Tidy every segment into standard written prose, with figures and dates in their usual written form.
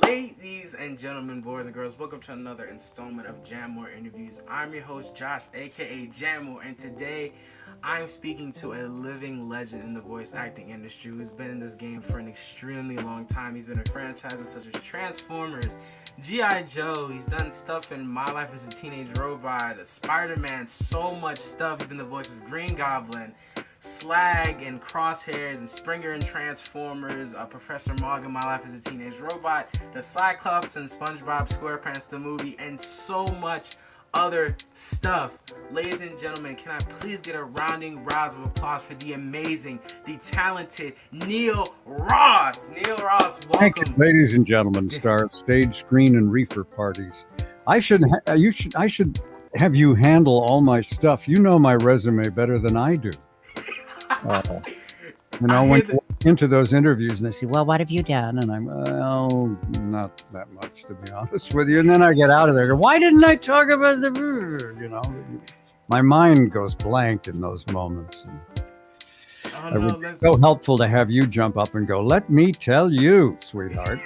Ladies and gentlemen, boys and girls, welcome to another installment of Jantmor interviews. I'm your host, Josh, aka Jantmor, and today I'm speaking to a living legend in the voice acting industry who's been in this game for an extremely long time. He's been in franchises such as Transformers, G.I. Joe. He's done stuff in My Life as a Teenage Robot, Spider-Man, so much stuff. He's been the voice of Green Goblin, Slag and Crosshairs and Springer and Transformers, Professor Mog in My Life as a Teenage Robot, the Cyclops and SpongeBob SquarePants the movie, and so much other stuff. Ladies and gentlemen, can I please get a rounding round of applause for the amazing, the talented Neil Ross. Neil Ross, welcome. Thank you, ladies and gentlemen, star of stage, screen, and reefer parties. I should have you handle all my stuff. You know my resume better than I do. When you walk into those interviews and they say, well, what have you done? And I'm, well, not that much, to be honest with you. And then I get out of there and go, why didn't I talk about my mind goes blank in those moments. And it would be so helpful to have you jump up and go, let me tell you, sweetheart.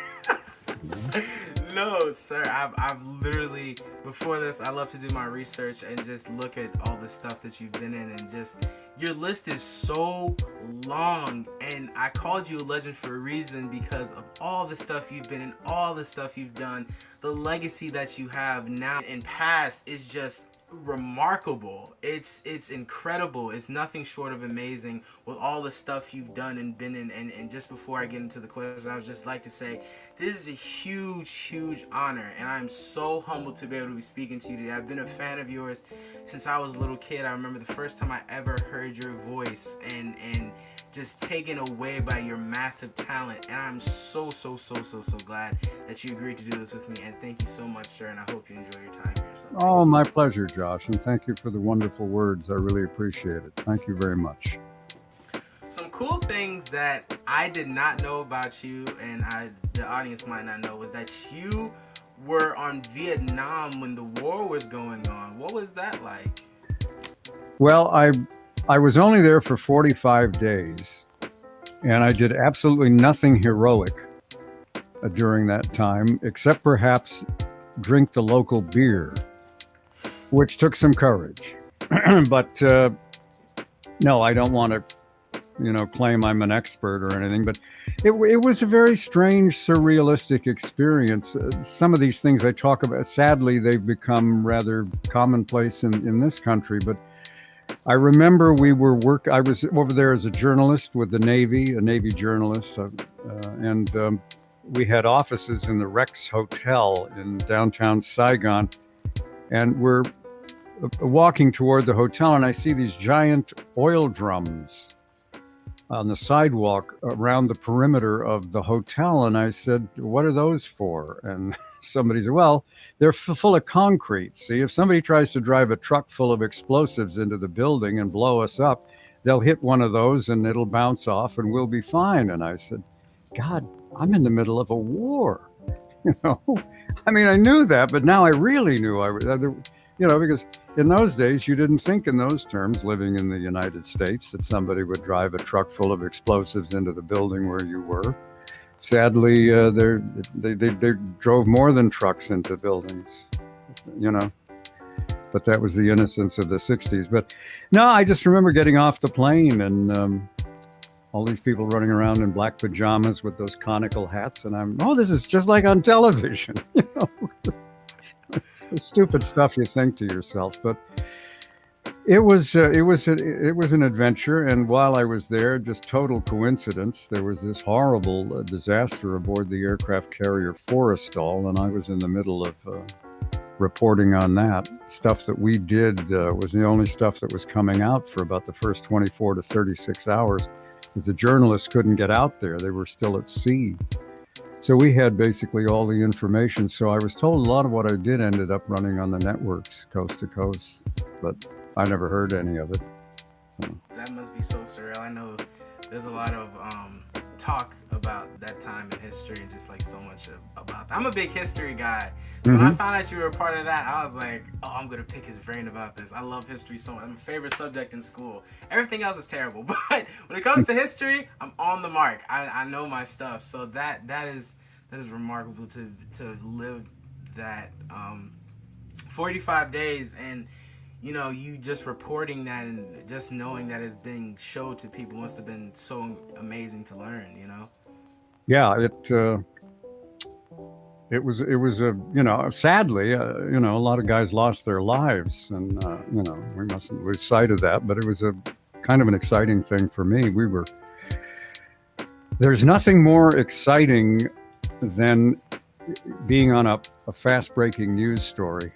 No, sir. I've literally, before this, I love to do my research and just look at all the stuff that you've been in, and just, your list is so long, and I called you a legend for a reason because of all the stuff you've been in, all the stuff you've done. The legacy that you have now and past is just remarkable. It's incredible. It's nothing short of amazing with all the stuff you've done and been in. And just before I get into the questions, I would just like to say this is a huge honor, and I'm so humbled to be able to be speaking to you today. I've been a fan of yours since I was a little kid. I remember the first time I ever heard your voice and just taken away by your massive talent, and I'm so glad that you agreed to do this with me. And thank you so much, sir, and I hope you enjoy your time here. So oh, my pleasure, Josh, and thank you for the wonderful words. I really appreciate it. Thank you very much. Some cool things that I did not know about you, and the audience might not know, was that you were on Vietnam when the war was going on. What was that like? Well, I was only there for 45 days, and I did absolutely nothing heroic during that time, except perhaps drink the local beer, which took some courage. But no, I don't want to, claim I'm an expert or anything, but it was a very strange, surrealistic experience. Some of these things I talk about, sadly, they've become rather commonplace in this country, but I remember I was over there as a journalist with the Navy, a Navy journalist, and we had offices in the Rex Hotel in downtown Saigon, and we're walking toward the hotel, and I see these giant oil drums on the sidewalk around the perimeter of the hotel, and I said, what are those for? And somebody said, well, they're full of concrete. See, if somebody tries to drive a truck full of explosives into the building and blow us up, they'll hit one of those and it'll bounce off and we'll be fine. And I said, God, I'm in the middle of a war. I mean, I knew that, but now I really knew I was, because in those days you didn't think in those terms, living in the United States, that somebody would drive a truck full of explosives into the building where you were. Sadly, they drove more than trucks into buildings, but that was the innocence of the 60s. But no, I just remember getting off the plane and all these people running around in black pajamas with those conical hats. And this is just like on television, the stupid stuff you think to yourself. But it was an adventure, and while I was there, just total coincidence, there was this horrible disaster aboard the aircraft carrier Forrestal, and I was in the middle of reporting on that. Stuff that we did was the only stuff that was coming out for about the first 24 to 36 hours, because the journalists couldn't get out there. They were still at sea. So we had basically all the information. So I was told a lot of what I did ended up running on the networks, coast to coast, but I never heard any of it. That must be so surreal. I know there's a lot of talk about that time in history and just like so much about that. I'm a big history guy. So when I found out you were a part of that, I was like, oh, I'm going to pick his brain about this. I love history so much. My favorite subject in school. Everything else is terrible. But when it comes to history, I'm on the mark. I know my stuff. So that is That is remarkable to live that 45 days, and you just reporting that and just knowing that it's being showed to people must have been so amazing to learn. Yeah, it was a sadly a lot of guys lost their lives, and we mustn't lose sight of that. But it was a kind of an exciting thing for me. There's nothing more exciting than being on a fast breaking news story,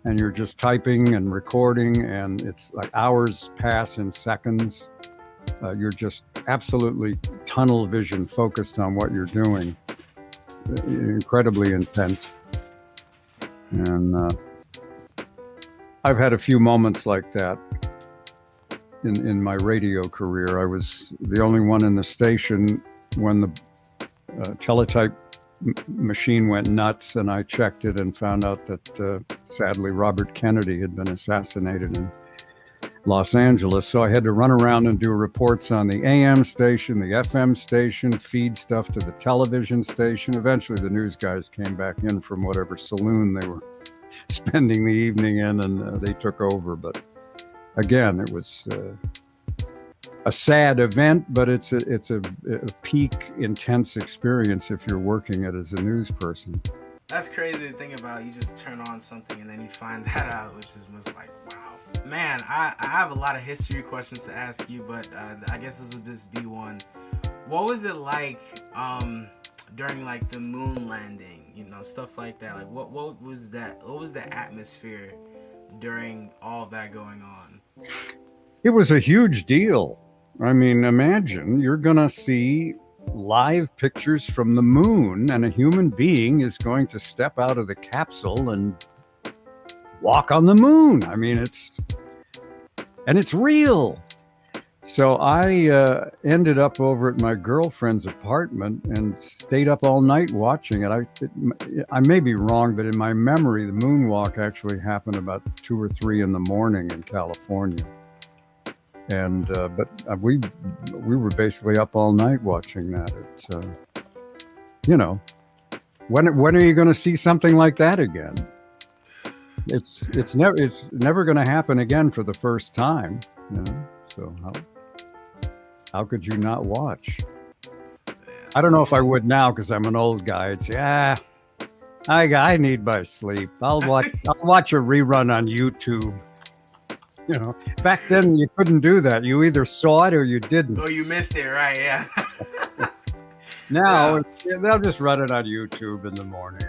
and you're just typing and recording, and it's like hours pass in seconds. You're just absolutely tunnel vision focused on what you're doing. Incredibly intense. And I've had a few moments like that in my radio career. I was the only one in the station when the teletype machine went nuts, and I checked it and found out that sadly Robert Kennedy had been assassinated in Los Angeles. So I had to run around and do reports on the AM station, the FM station, feed stuff to the television station. Eventually the news guys came back in from whatever saloon they were spending the evening in, and they took over. But again, it was a sad event, but it's a peak intense experience if you're working it as a news person. That's crazy to think about. You just turn on something and then you find that out, which is just like, wow. Man, I have a lot of history questions to ask you, but I guess this would just be one. What was it like during like the moon landing, stuff like that? Like what was that? What was the atmosphere during all of that going on? It was a huge deal. I mean, imagine you're going to see live pictures from the moon, and a human being is going to step out of the capsule and walk on the moon. I mean, it's real. So I ended up over at my girlfriend's apartment and stayed up all night watching it. I may be wrong, but in my memory, the moonwalk actually happened about 2 or 3 in the morning in California. And but we were basically up all night watching that. It's when are you going to see something like that again? It's never going to happen again for the first time. So how could you not watch? I don't know if I would now because I'm an old guy. I'd say, I need my sleep. I'll watch a rerun on YouTube. Back then you couldn't do that. You either saw it or you didn't. Oh, you missed it, right? Yeah. Now they'll just run it on YouTube in the morning.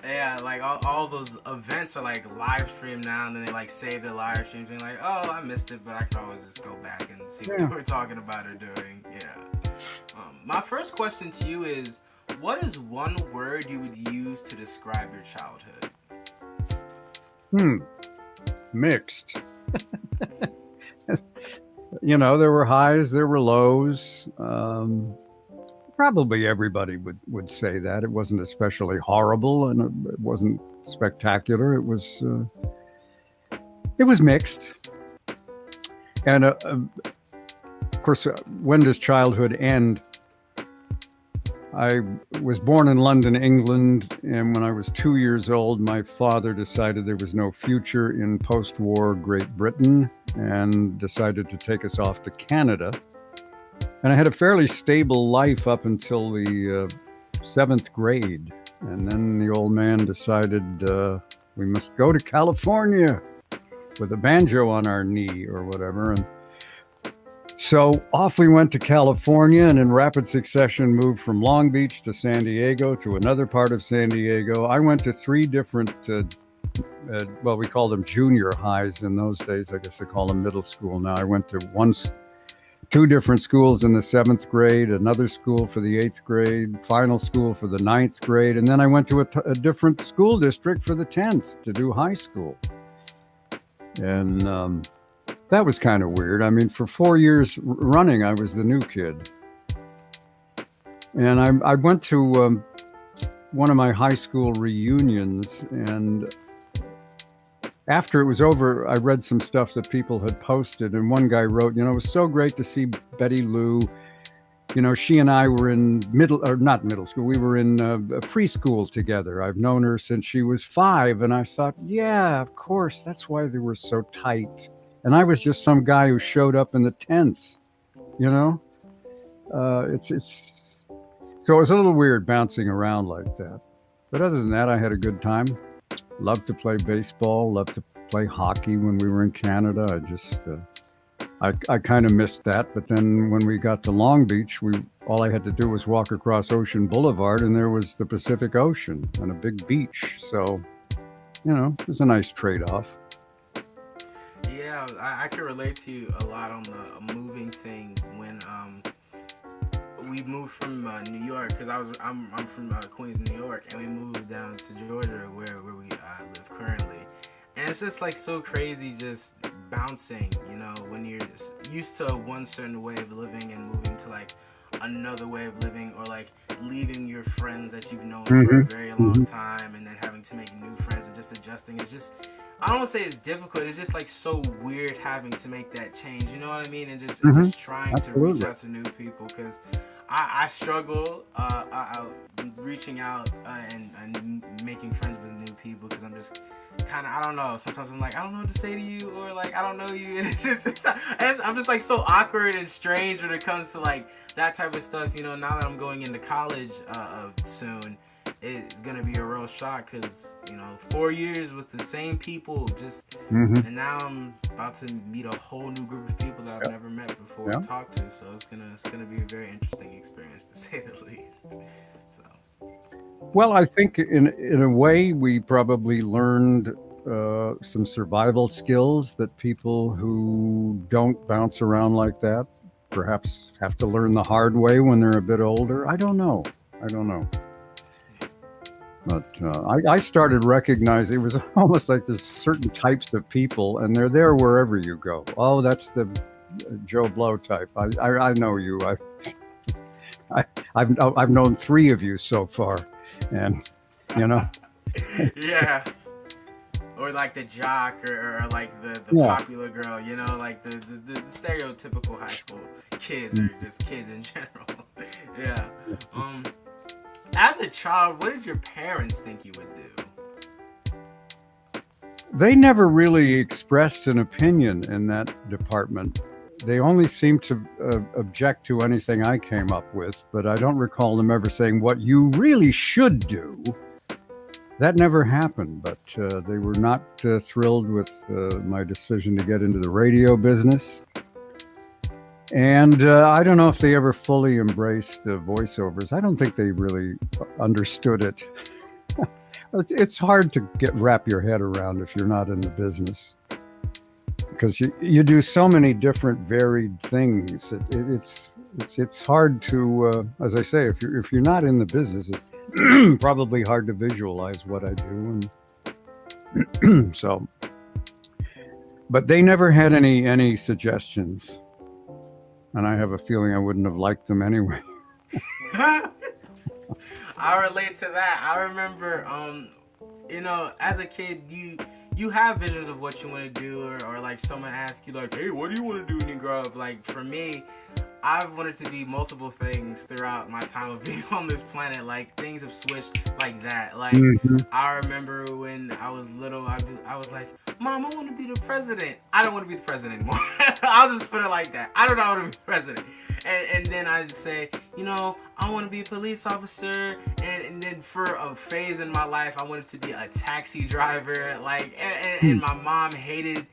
Yeah, like all those events are like live streamed now, and then they like save the live streams and like, oh, I missed it, but I could always just go back and see what we're talking about or doing. Yeah. My first question to you is, what is one word you would use to describe your childhood? Mixed. There were highs, there were lows. Probably everybody would say that. It wasn't especially horrible, and it wasn't spectacular. It was mixed. And of course, when does childhood end? I was born in London, England, and when I was 2 years old, my father decided there was no future in post-war Great Britain and decided to take us off to Canada. And I had a fairly stable life up until the 7th grade. And then the old man decided we must go to California with a banjo on our knee or whatever. And so off we went to California, and in rapid succession moved from Long Beach to San Diego to another part of San Diego. I went to 3 different, we called them junior highs in those days. I guess they call them middle school now. I went to 2 different schools in the 7th grade, another school for the 8th grade, final school for the 9th grade, and then I went to a different school district for the 10th to do high school. And that was kind of weird. I mean, for 4 years running, I was the new kid. And I went to one of my high school reunions, and after it was over, I read some stuff that people had posted, and one guy wrote, it was so great to see Betty Lou she and I were in not middle school. We were in preschool together. I've known her since she was 5. And I thought, yeah, of course, that's why they were so tight. And I was just some guy who showed up in the 10th, so it was a little weird bouncing around like that. But other than that, I had a good time. Loved to play baseball, loved to play hockey when we were in Canada. I kind of missed that. But then when we got to Long Beach, all I had to do was walk across Ocean Boulevard, and there was the Pacific Ocean and a big beach. So, it was a nice trade-off. Yeah, I can relate to you a lot on the moving thing when we moved from New York, because I'm from Queens, New York, and we moved down to Georgia where we live currently. And it's just like so crazy just bouncing, when you're used to one certain way of living and moving to like another way of living, or like leaving your friends that you've known for a very long time and then having to make new friends and just adjusting. It's just, I don't want to say it's difficult, it's just like so weird having to make that change, you know what I mean? And just trying to reach out to new people, because I struggle reaching out and making friends with new people, because I'm just kind of, I don't know, sometimes I'm like, I don't know what to say to you, or like, I don't know you, and I'm just like so awkward and strange when it comes to like that type of stuff, now that I'm going into college soon. It's gonna be a real shock, because 4 years with the same people, and now I'm about to meet a whole new group of people that I've never met before and talked to. So it's gonna be a very interesting experience, to say the least. So. Well, I think in a way we probably learned some survival skills that people who don't bounce around like that perhaps have to learn the hard way when they're a bit older. I don't know. But I started recognizing it was almost like there's certain types of people, and they're there wherever you go. Oh, that's the Joe Blow type. I know you. I've known 3 of you so far, and yeah. Or like the jock, or like the popular girl, like the stereotypical high school kids, or just kids in general. Yeah. As a child, what did your parents think you would do? They never really expressed an opinion in that department. They only seemed to object to anything I came up with, but I don't recall them ever saying, what you really should do. That never happened, but they were not thrilled with my decision to get into the radio business. And I don't know if they ever fully embraced voiceovers. I don't think they really understood it. It's hard to wrap your head around if you're not in the business, because you do so many different varied things. It's hard to, as I say, if you're not in the business, it's probably hard to visualize what I do. And so, but they never had any suggestions. And I have a feeling I wouldn't have liked them anyway. I relate to that. I remember, as a kid, you have visions of what you want to do, or like someone asks you like, hey, what do you want to do when you grow up? Like for me, I've wanted to be multiple things throughout my time of being on this planet. Like things have switched like that. Like I remember when I was little, I was like, Mom, I want to be the president. I don't want to be the president anymore. I'll just put it like that. I don't know how to be the president. And then I'd say, I want to be a police officer. And then for a phase in my life, I wanted to be a taxi driver. Like, and my mom hated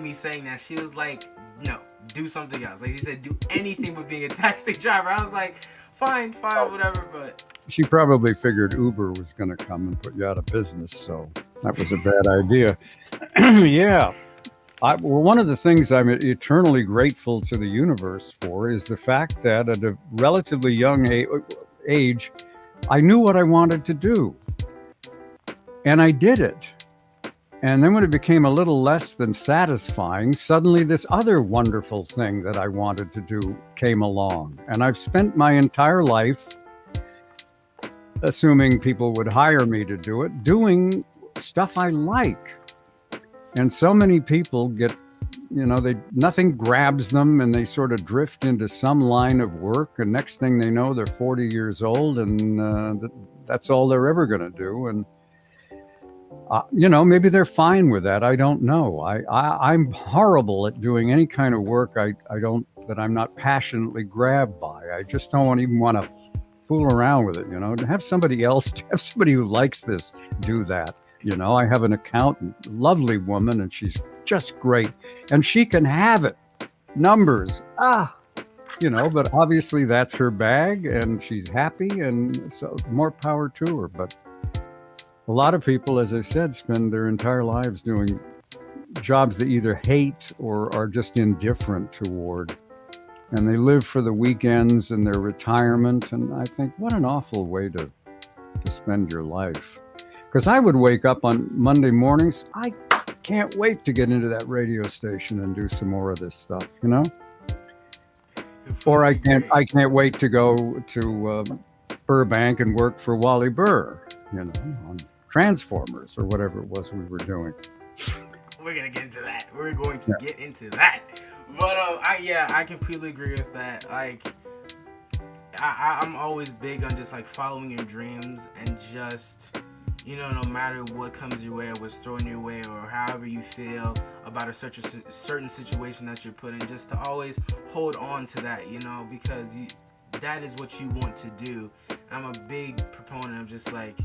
me saying that. She was like, no, do something else. Like she said, do anything but being a taxi driver. I was like, fine, whatever. But she probably figured Uber was going to come and put you out of business. So that was a bad idea. Yeah. Well, one of the things I'm eternally grateful to the universe for is the fact that at a relatively young age, I knew what I wanted to do. And I did it. And then when it became a little less than satisfying, suddenly this other wonderful thing that I wanted to do came along. And I've spent my entire life, assuming people would hire me to do it, doing stuff I like. And so many people get nothing grabs them, and they sort of drift into some line of work, and next thing they know, they're 40 years old, and that's all they're ever going to do. And maybe they're fine with that. I don't know. I'm horrible at doing any kind of work that I'm not passionately grabbed by. I just don't even want to fool around with it. To have somebody else, to have somebody who likes this do that. I have an accountant, lovely woman, and she's just great, and she can have it. Numbers, but obviously that's her bag, and she's happy, and so more power to her. But a lot of people, as I said, spend their entire lives doing jobs they either hate or are just indifferent toward. And they live for the weekends and their retirement. And I think, what an awful way to spend your life. Because I would wake up on Monday mornings, I can't wait to get into that radio station and do some more of this stuff, Or I can't wait to go to Burbank and work for Wally Burr, on Transformers or whatever it was we were doing. We're gonna get into that. We're going to get into that. But I completely agree with that. Like, I'm always big on just like following your dreams and just, no matter what comes your way or what's thrown your way or however you feel about a certain situation that you're put in, just to always hold on to that, because that is what you want to do. I'm a big proponent of just like,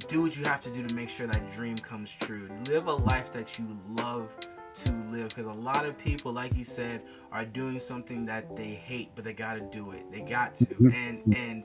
do what you have to do to make sure that dream comes true. Live a life that you love to live, because a lot of people, like you said, are doing something that they hate, but they got to do it. They got to. And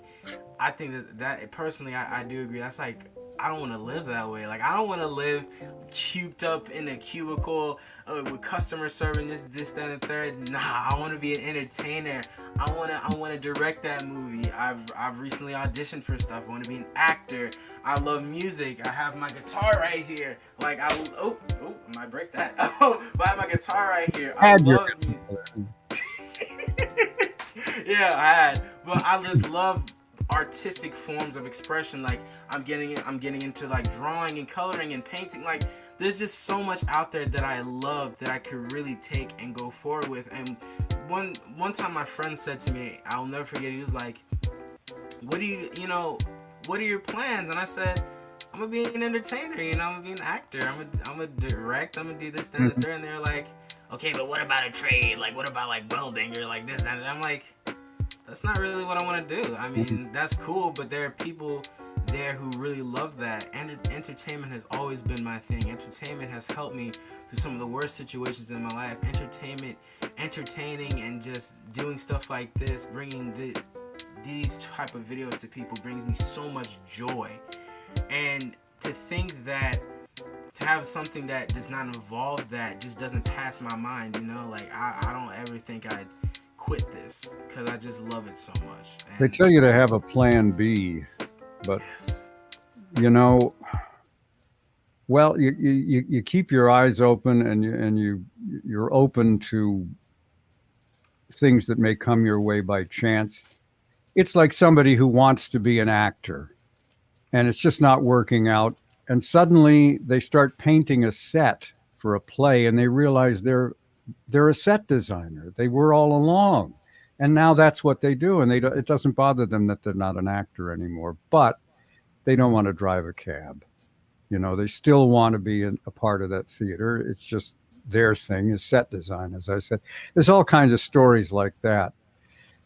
I think that personally, I do agree. That's like, I don't want to live that way. Like, I don't want to live cubed up in a cubicle with customer service, this, that, and the third. Nah, I want to be an entertainer. I want to direct that movie. I've recently auditioned for stuff. I want to be an actor. I love music. I have my guitar right here. Like, I might break that. But I have my guitar right here. I love music. Yeah, I had. But I just love artistic forms of expression. Like, I'm getting into like drawing and coloring and painting. Like, there's just so much out there that I love that I could really take and go forward with. And one time my friend said to me, I'll never forget, he was like, what are your plans? And I said, I'm gonna be an entertainer, I'm gonna be an actor, I'm gonna direct, I'm gonna do this, that, and the third. And they're like, okay, but what about a trade? Like, what about like welding or like this, that, and I'm like, that's not really what I want to do. I mean, that's cool, but there are people there who really love that. And entertainment has always been my thing. Entertainment has helped me through some of the worst situations in my life. Entertaining and just doing stuff like this, bringing these type of videos to people brings me so much joy. And to think that, to have something that does not involve that just doesn't pass my mind, like I don't ever think I'd quit this, because I just love it so much. And they tell you to have a plan B, but yes. Well, you keep your eyes open, and you're open to things that may come your way by chance. It's like somebody who wants to be an actor, and it's just not working out, and suddenly they start painting a set for a play, and they realize they're a set designer. They were all along, and now that's what they do. And it doesn't bother them that they're not an actor anymore, but they don't want to drive a cab. They still want to be a part of that theater. It's just their thing is set design. As I said, there's all kinds of stories like that.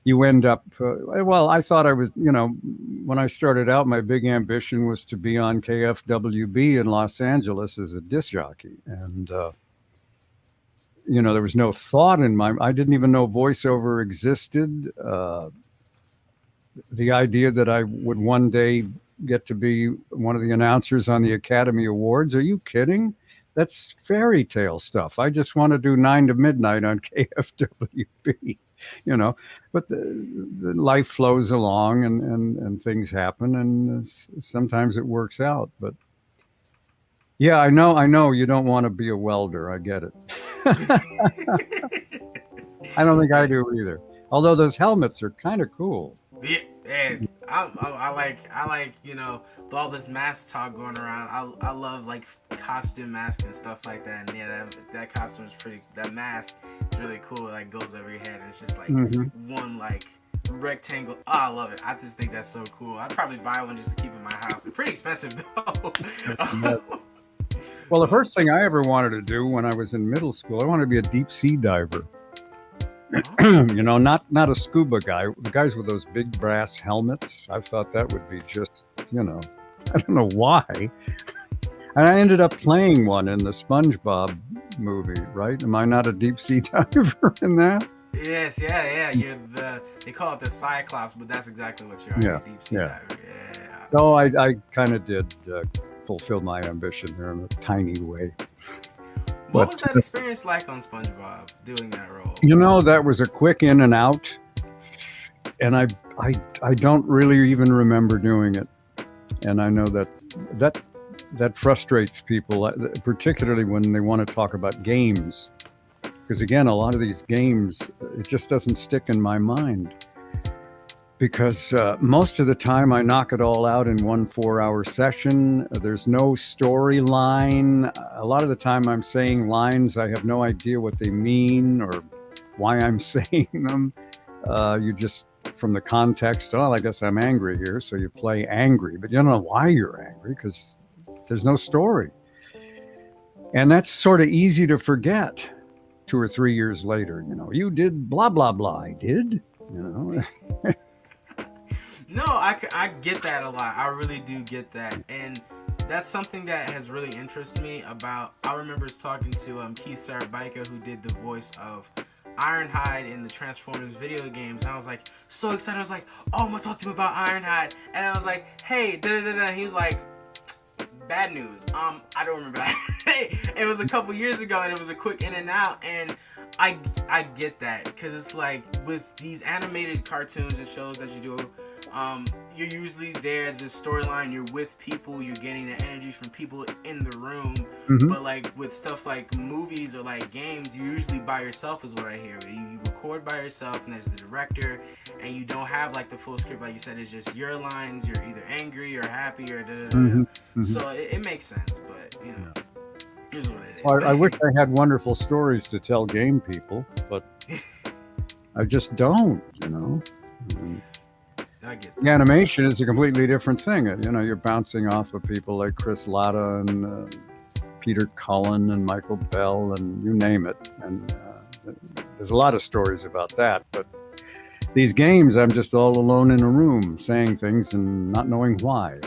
You end up, I thought I was, when I started out, my big ambition was to be on KFWB in Los Angeles as a disc jockey. And, there was no thought in I didn't even know voiceover existed. The idea that I would one day get to be one of the announcers on the Academy Awards. Are you kidding? That's fairy tale stuff. I just want to do 9 to midnight on KFWB, but the life flows along and things happen, and sometimes it works out. But yeah, I know you don't want to be a welder. I get it. I don't think I do either. Although those helmets are kind of cool. Yeah, and I like all this mask talk going around. I love like costume mask and stuff like that. And yeah, that costume is pretty. That mask is really cool. It like goes over your head, and it's just like one like rectangle. Oh, I love it. I just think that's so cool. I'd probably buy one just to keep in my house. They're pretty expensive though. Well, the first thing I ever wanted to do when I was in middle school, I wanted to be a deep sea diver. You know, not a scuba guy. The guys with those big brass helmets. I thought that would be just, you know, I don't know why. And I ended up playing one in the SpongeBob movie, right? Am I not a deep sea diver in that? Yes, yeah. They call it the Cyclops, but that's exactly what you are. Yeah, A deep sea diver. Yeah. No, I kind of did fulfill my ambition there in a tiny way. What was that experience like on SpongeBob, doing that role? You know, that was a quick in and out, and I don't really even remember doing it. And I know that frustrates people, particularly when they want to talk about games, because again, a lot of these games, it just doesn't stick in my mind. Because most of the time I knock it all out in 1 4-hour session. There's no storyline. A lot of the time I'm saying lines, I have no idea what they mean or why I'm saying them. You just, from the context, I guess I'm angry here, so you play angry. But you don't know why you're angry because there's no story. And that's sort of easy to forget 2 or 3 years later. You know, you did blah, blah, blah. I did, you know. No, I get that a lot. I really do get that. And that's something that has really interested me about, I remember talking to Keith Sarabika, who did the voice of Hyde in the Transformative video games. And I was like, so excited. I was like, oh, I'm going to talk to him about Hyde. And I was like, hey, da-da-da-da. He was like, bad news. I don't remember that. It was a couple years ago, and it was a quick in and out. And I get that, because it's like with these animated cartoons and shows that you do, you're usually there, the storyline, you're with people, you're getting the energy from people in the room. But like with stuff like movies or like games, you're usually by yourself, is what I hear. You record by yourself, and there's the director, and you don't have like the full script, like you said. It's just your lines. You're either angry or happy or da-da-da-da. So it makes sense, but you know, here's what it is. I wish I had wonderful stories to tell game people, but I just don't, you know. I get that. The animation is a completely different thing. You know, you're bouncing off of people like Chris Latta and Peter Cullen and Michael Bell and you name it. And there's a lot of stories about that. But these games, I'm just all alone in a room saying things and not knowing why.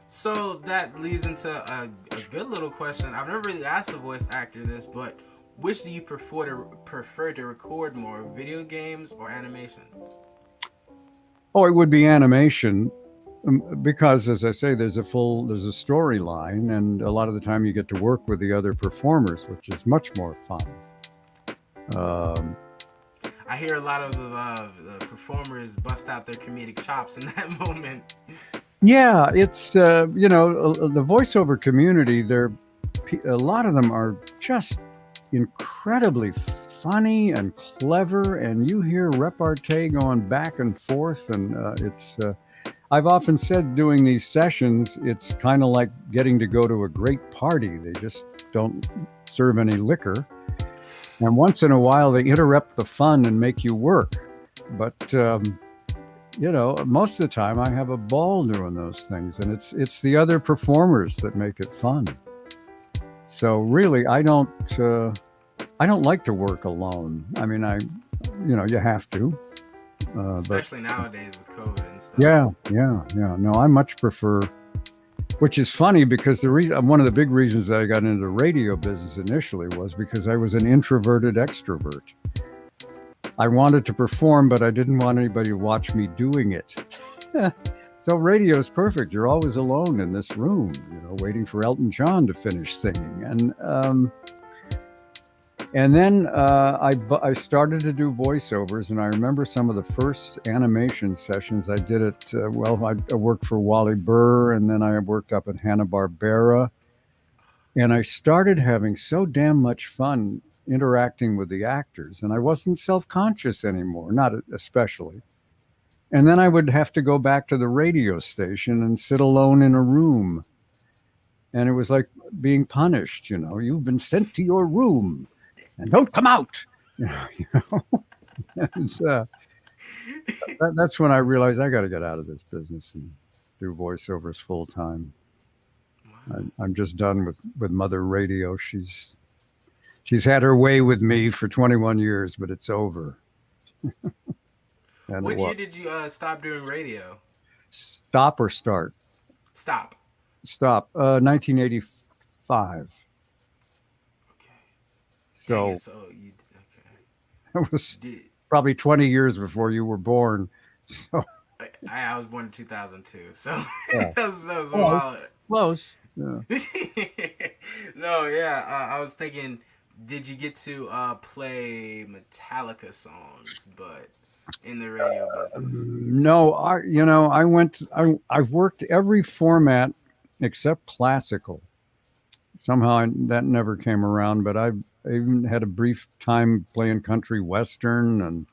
So that leads into a good little question. I've never really asked a voice actor this, but which do you prefer to record more, video games or animation? Oh, it would be animation, because, as I say, there's a storyline, and a lot of the time you get to work with the other performers, which is much more fun. I hear a lot of the performers bust out their comedic chops in that moment. Yeah, it's you know, the voiceover community. A lot of them are just incredibly funny and clever, and you hear repartee going back and forth, and I've often said, doing these sessions, it's kind of like getting to go to a great party. They just don't serve any liquor, and once in a while they interrupt the fun and make you work, but you know, most of the time I have a ball doing those things, and it's the other performers that make it fun. So really, I don't like to work alone. I mean, you know, you have to. Especially nowadays with COVID and stuff. Yeah. No, I much prefer, which is funny because one of the big reasons that I got into the radio business initially was because I was an introverted extrovert. I wanted to perform, but I didn't want anybody to watch me doing it. So radio is perfect. You're always alone in this room, you know, waiting for Elton John to finish singing. And then I started to do voiceovers, and I remember some of the first animation sessions I did it. I worked for Wally Burr, and then I worked up at Hanna-Barbera. And I started having so damn much fun interacting with the actors, and I wasn't self-conscious anymore, not especially. And then I would have to go back to the radio station and sit alone in a room. And it was like being punished, you know, you've been sent to your room and don't come out. You know? And, that's when I realized I got to get out of this business and do voiceovers full time. I'm just done with Mother Radio. She's had her way with me for 21 years, but it's over. What year did you stop doing radio? Stop or start? Stop. Stop. 1985. Okay. So, so you okay. It was probably 20 years before you were born. So I was born in 2002, so yeah. that was a while. Close. Yeah. No, yeah. I was thinking, did you get to play Metallica songs, but in the radio business? No, I've worked every format except classical. Somehow that never came around, but I even had a brief time playing country western, and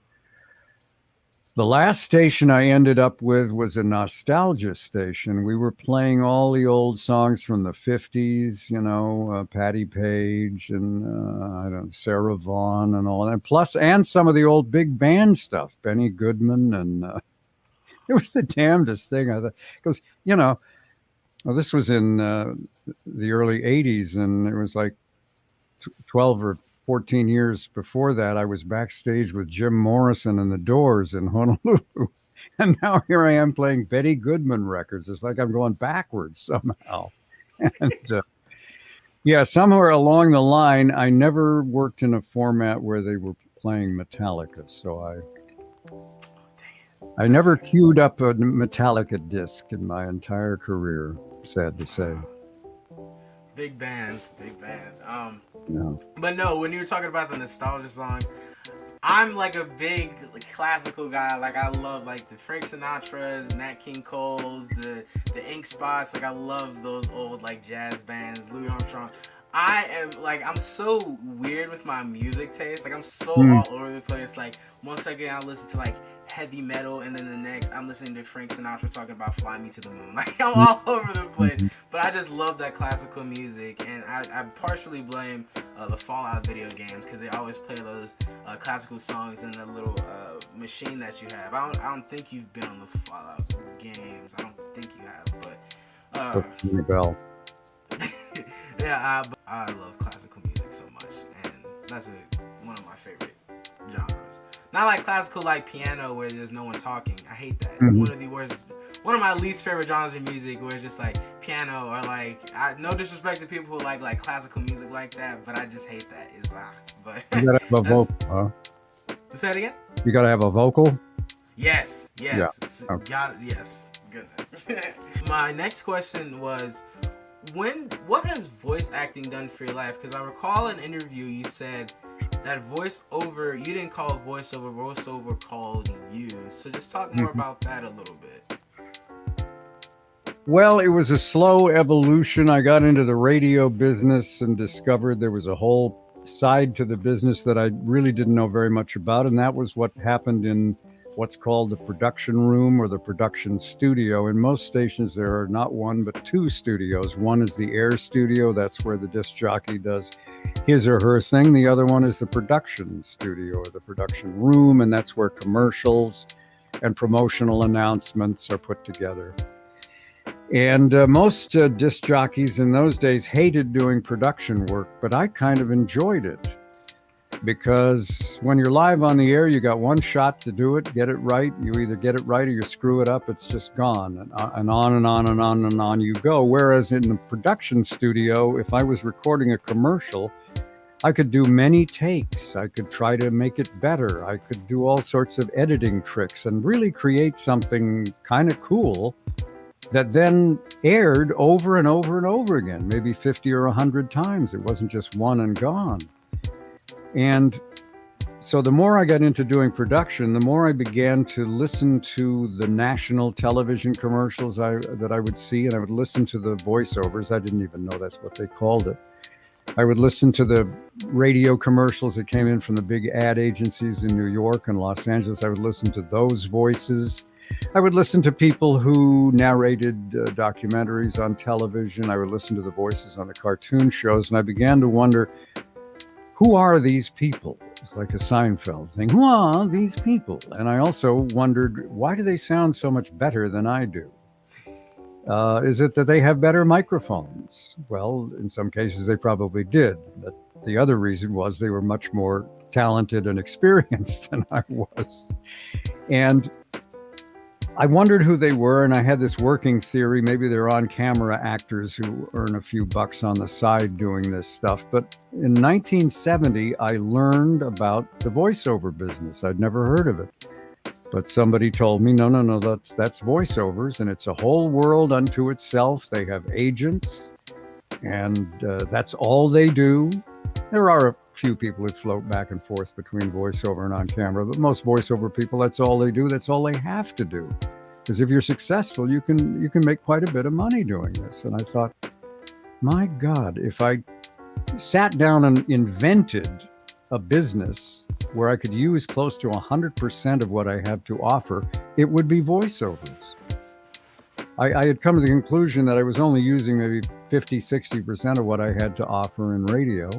the last station I ended up with was a nostalgia station. We were playing all the old songs from the 50s, you know, Patti Page and I don't know, Sarah Vaughan and all that. Plus, and some of the old big band stuff, Benny Goodman. And it was the damnedest thing. I thought, because, you know, well, this was in the early 80s, and it was like 12 or 14 years before that, I was backstage with Jim Morrison and the Doors in Honolulu. And now here I am playing Betty Goodman records. It's like I'm going backwards somehow. And yeah, somewhere along the line, I never worked in a format where they were playing Metallica. So I never queued up a Metallica disc in my entire career, sad to say. Big band. No. But no, when you were talking about the nostalgia songs, I'm like a big classical guy. Like I love like the Frank Sinatra's, Nat King Cole's, the Ink Spots. Like I love those old like jazz bands, Louis Armstrong. I'm so weird with my music taste. Like I'm so all over the place. Like one second I'll listen to like heavy metal, and then the next I'm listening to Frank Sinatra talking about Fly Me to the Moon. Like I'm all over the place. But I just love that classical music, and I partially blame the Fallout video games, because they always play those classical songs in the little machine that you have. I don't think you've been on the Fallout games. I don't think you have, but Bell. yeah, I love classical music so much, and that's one of my favorite genres. Not like classical like piano where there's no one talking. I hate that. One of my least favorite genres of music where it's just like piano, or like no disrespect to people who like classical music like that, but I just hate that. It's but you gotta have a vocal, huh? Say that again? You gotta have a vocal? Yes. Yeah. Okay. Got it. Yes. Goodness. My next question was, what has voice acting done for your life? Because I recall an interview you said that voiceover, you didn't call it voiceover called you. So just talk more about that a little bit. Well, it was a slow evolution. I got into the radio business and discovered there was a whole side to the business that I really didn't know very much about, and that was what happened in what's called the production room or the production studio. In most stations, there are not one but two studios. One is the air studio. That's where the disc jockey does his or her thing. The other one is the production studio or the production room, and that's where commercials and promotional announcements are put together. And most disc jockeys in those days hated doing production work, but I kind of enjoyed it. Because when you're live on the air, you got one shot to do it, get it right. You either get it right or you screw it up, it's just gone. And on and on and on and on you go. Whereas in the production studio, if I was recording a commercial, I could do many takes. I could try to make it better. I could do all sorts of editing tricks and really create something kind of cool that then aired over and over and over again, maybe 50 or 100 times. It wasn't just one and gone. And so the more I got into doing production, the more I began to listen to the national television commercials that I would see, and I would listen to the voiceovers. I didn't even know that's what they called it. I would listen to the radio commercials that came in from the big ad agencies in New York and Los Angeles. I would listen to those voices. I would listen to people who narrated documentaries on television. I would listen to the voices on the cartoon shows, and I began to wonder, who are these people? It's like a Seinfeld thing. Who are these people? And I also wondered, why do they sound so much better than I do? Is it that they have better microphones? Well, in some cases they probably did, but the other reason was they were much more talented and experienced than I was. And I wondered who they were, and I had this working theory. Maybe they're on-camera actors who earn a few bucks on the side doing this stuff. But in 1970, I learned about the voiceover business. I'd never heard of it. But somebody told me, no, that's voiceovers, and it's a whole world unto itself. They have agents, and that's all they do. There are a few people who float back and forth between voiceover and on camera, but most voiceover people, that's all they do. That's all they have to do. Because if you're successful, you can make quite a bit of money doing this. And I thought, my God, if I sat down and invented a business where I could use close to 100% of what I have to offer, it would be voiceovers. I had come to the conclusion that I was only using maybe 50, 60% of what I had to offer in radio.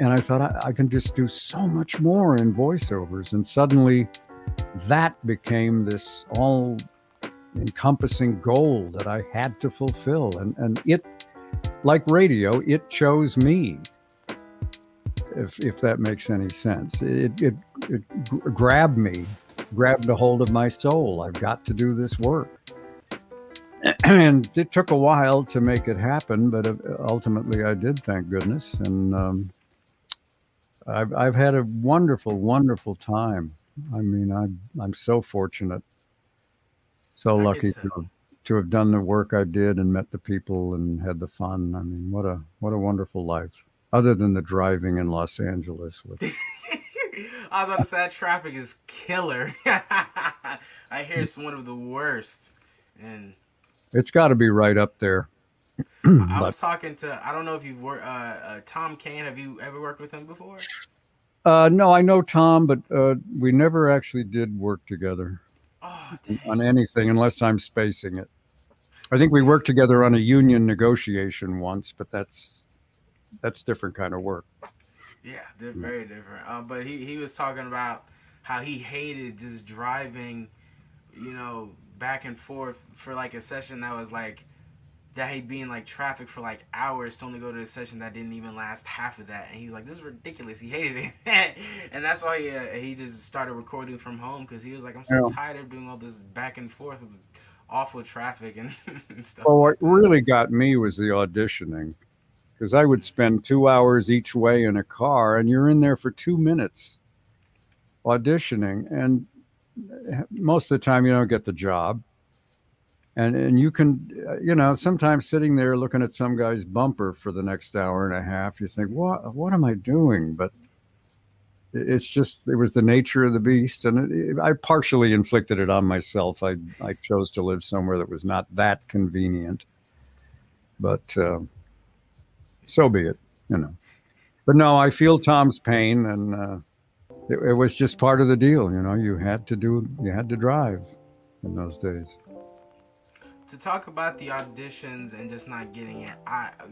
And I thought, I can just do so much more in voiceovers. And suddenly that became this all-encompassing goal that I had to fulfill. And it, like radio, it chose me, if that makes any sense. It grabbed me, grabbed a hold of my soul. I've got to do this work. And it took a while to make it happen, but ultimately I did, thank goodness. And I've had a wonderful, wonderful time. I mean, I'm so fortunate, so lucky to have done the work I did and met the people and had the fun. I mean, what a wonderful life. Other than the driving in Los Angeles. I was about to say, that traffic is killer. I hear it's one of the worst, and it's got to be right up there. I was talking to, I don't know if you've worked, Tom Kane. Have you ever worked with him before? No, I know Tom, but we never actually did work together on anything, unless I'm spacing it. I think we worked together on a union negotiation once, but that's different kind of work. Yeah, very different. But he was talking about how he hated just driving, back and forth for like a session that was like, that he'd be in like traffic for like hours to only go to a session that didn't even last half of that. And he was like, this is ridiculous. He hated it. And that's why he just started recording from home, because he was like, I'm so tired of doing all this back and forth with awful traffic and stuff. Well, what really got me was the auditioning, because I would spend 2 hours each way in a car, and you're in there for 2 minutes auditioning, and most of the time you don't get the job. And you can, sometimes sitting there looking at some guy's bumper for the next hour and a half, you think, what am I doing? But it was the nature of the beast. And I partially inflicted it on myself. I chose to live somewhere that was not that convenient, but so be it, But no, I feel Tom's pain, and it was just part of the deal. You had to drive in those days. To talk about the auditions and just not getting it,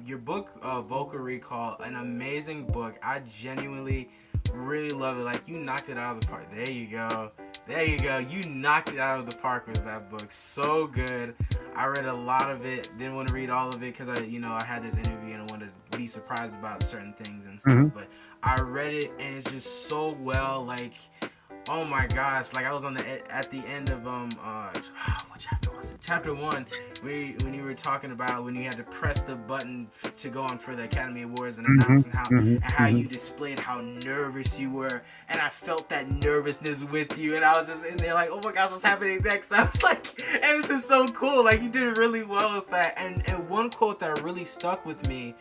your book, Vocal Recall, an amazing book. I genuinely really love it. Like, you knocked it out of the park. There you go. You knocked it out of the park with that book. So good. I read a lot of it. Didn't want to read all of it because I had this interview and I wanted to be surprised about certain things and stuff. Mm-hmm. But I read it and it's just so well. Like, oh my gosh! Like, I was at the end of what chapter was it? Chapter 1, when you were talking about when you had to press the button to go on for the Academy Awards and announcing how you displayed how nervous you were, and I felt that nervousness with you, and I was just in there like, oh my gosh, what's happening next? I was like, and it's just so cool. Like, you did really well with that, and one quote that really stuck with me.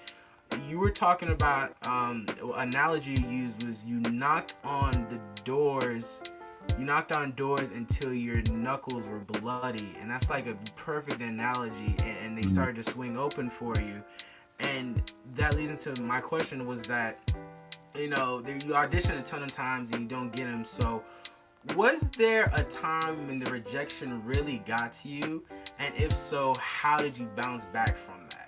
You were talking about, analogy you used was you knocked on doors until your knuckles were bloody, and that's like a perfect analogy, and they started to swing open for you. And that leads into my question, was that, you audition a ton of times and you don't get them, so Was there a time when the rejection really got to you? And if so, how did you bounce back from that?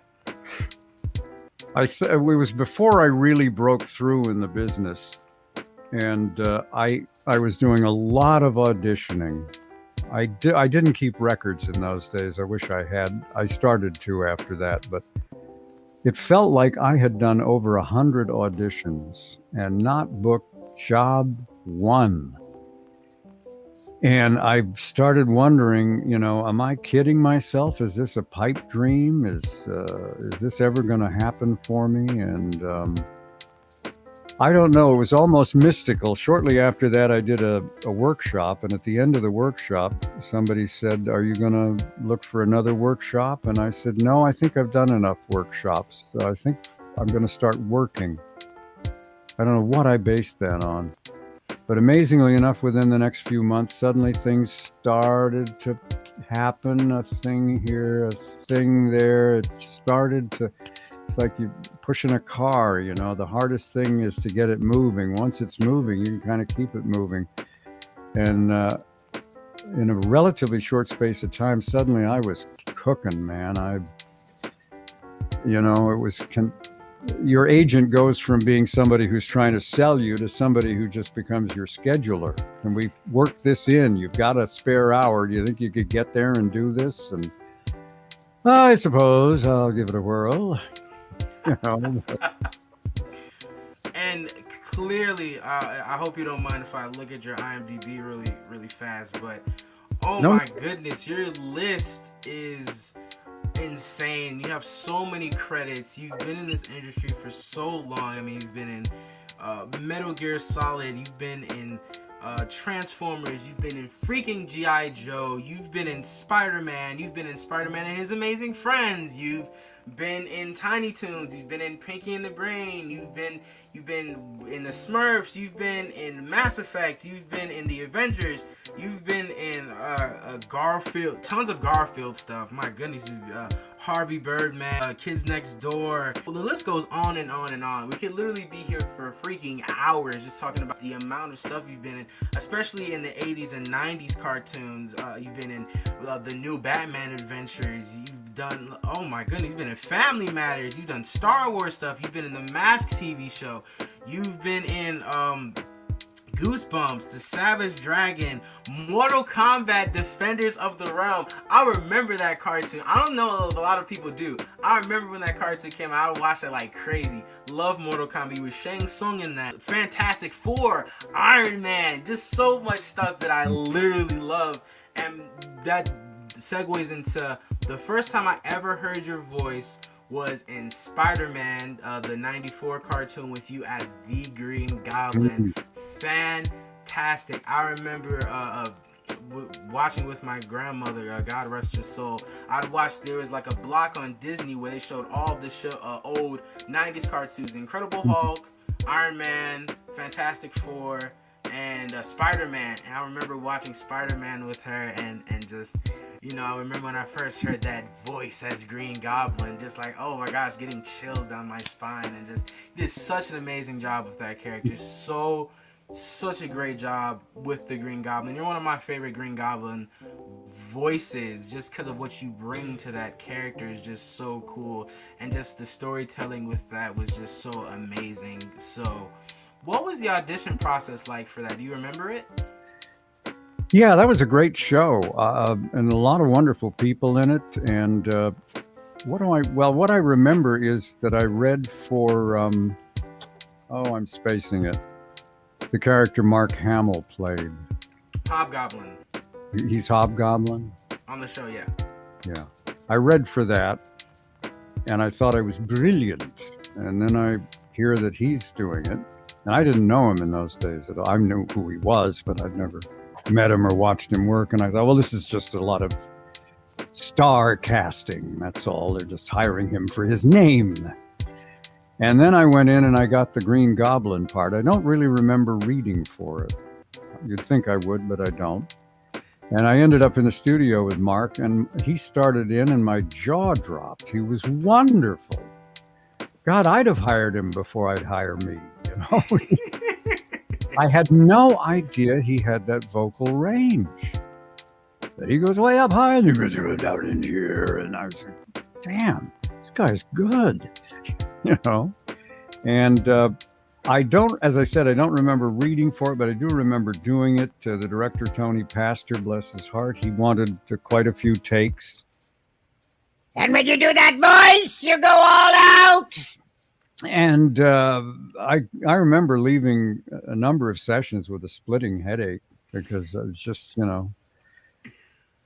It was before I really broke through in the business, and I was doing a lot of auditioning. I didn't keep records in those days. I wish I had. I started to after that, but it felt like I had done over 100 auditions and not booked job one. And I started wondering, am I kidding myself? Is this a pipe dream? Is this ever going to happen for me? And I don't know. It was almost mystical. Shortly after that, I did a workshop, and at the end of the workshop, somebody said, "Are you going to look for another workshop?" And I said, "No, I think I've done enough workshops. So I think I'm going to start working." I don't know what I based that on. But amazingly enough, within the next few months, suddenly things started to happen. A thing here, a thing there. It's like you're pushing a car, the hardest thing is to get it moving. Once it's moving, you can kind of keep it moving. And in a relatively short space of time, suddenly I was cooking, man. Your agent goes from being somebody who's trying to sell you to somebody who just becomes your scheduler. Can we work this in? You've got a spare hour. Do you think you could get there and do this? And I suppose I'll give it a whirl. And clearly, I hope you don't mind if I look at your IMDb really, really fast. But oh No. my goodness, your list is insane. You have so many credits. You've been in this industry for so long. I mean, you've been in Metal Gear Solid. You've been in Transformers. You've been in freaking G.I. Joe. You've been in Spider-Man. You've been in Spider-Man and His Amazing Friends. You've been in Tiny Toons. You've been in Pinky and the Brain. You've been in the Smurfs. You've been in Mass Effect. You've been in the Avengers. You've been in Garfield, tons of Garfield stuff. My goodness, Harvey Birdman, Kids Next Door. Well, the list goes on and on and on. We could literally be here for freaking hours just talking about the amount of stuff you've been in, especially in the 80s and 90s cartoons. You've been in the new Batman adventures. You've done, oh my goodness, you've been in Family Matters. You've done Star Wars stuff. You've been in the Mask TV show. You've been in Goosebumps, The Savage Dragon, Mortal Kombat, Defenders of the Realm. I remember that cartoon. I don't know if a lot of people do. I remember when that cartoon came out. I would watch it like crazy. Love Mortal Kombat. You was Shang Tsung in that. Fantastic Four, Iron Man. Just so much stuff that I literally love. And that segues into the first time I ever heard your voice was in Spider-Man, the 94 cartoon with you as the Green Goblin. Fantastic. I remember watching with my grandmother, God rest her soul. I'd watch, there was like a block on Disney where they showed all the old 90s cartoons, Incredible Hulk, Iron Man, Fantastic Four, and Spider-Man. And I remember watching Spider-Man with her and just, I remember when I first heard that voice as Green Goblin, just like, oh my gosh, getting chills down my spine. And just, he did such an amazing job with that character. Such a great job with the Green Goblin. You're one of my favorite Green Goblin voices, just because of what you bring to that character is just so cool. And just the storytelling with that was just so amazing. So, what was the audition process like for that? Do you remember it? Yeah, that was a great show, and a lot of wonderful people in it. And what I remember is that I read for, I'm spacing it, the character Mark Hamill played. Hobgoblin. He's Hobgoblin? On the show, yeah. Yeah. I read for that, and I thought I was brilliant. And then I hear that he's doing it. And I didn't know him in those days at all. I knew who he was, but I'd never met him or watched him work. And I thought, well, this is just a lot of star casting. That's all. They're just hiring him for his name. And then I went in and I got the Green Goblin part. I don't really remember reading for it. You'd think I would, but I don't. And I ended up in the studio with Mark, and he started in and my jaw dropped. He was wonderful. God, I'd have hired him before I'd hire me, I had no idea he had that vocal range. That he goes way up high and he goes down in here. And I was like, damn, this guy's good, you know? And I don't, as I said, I don't remember reading for it, but I do remember doing it. The director, Tony Pastor, bless his heart, he wanted quite a few takes. And when you do that voice, you go all out. And I remember leaving a number of sessions with a splitting headache because I was just, you know,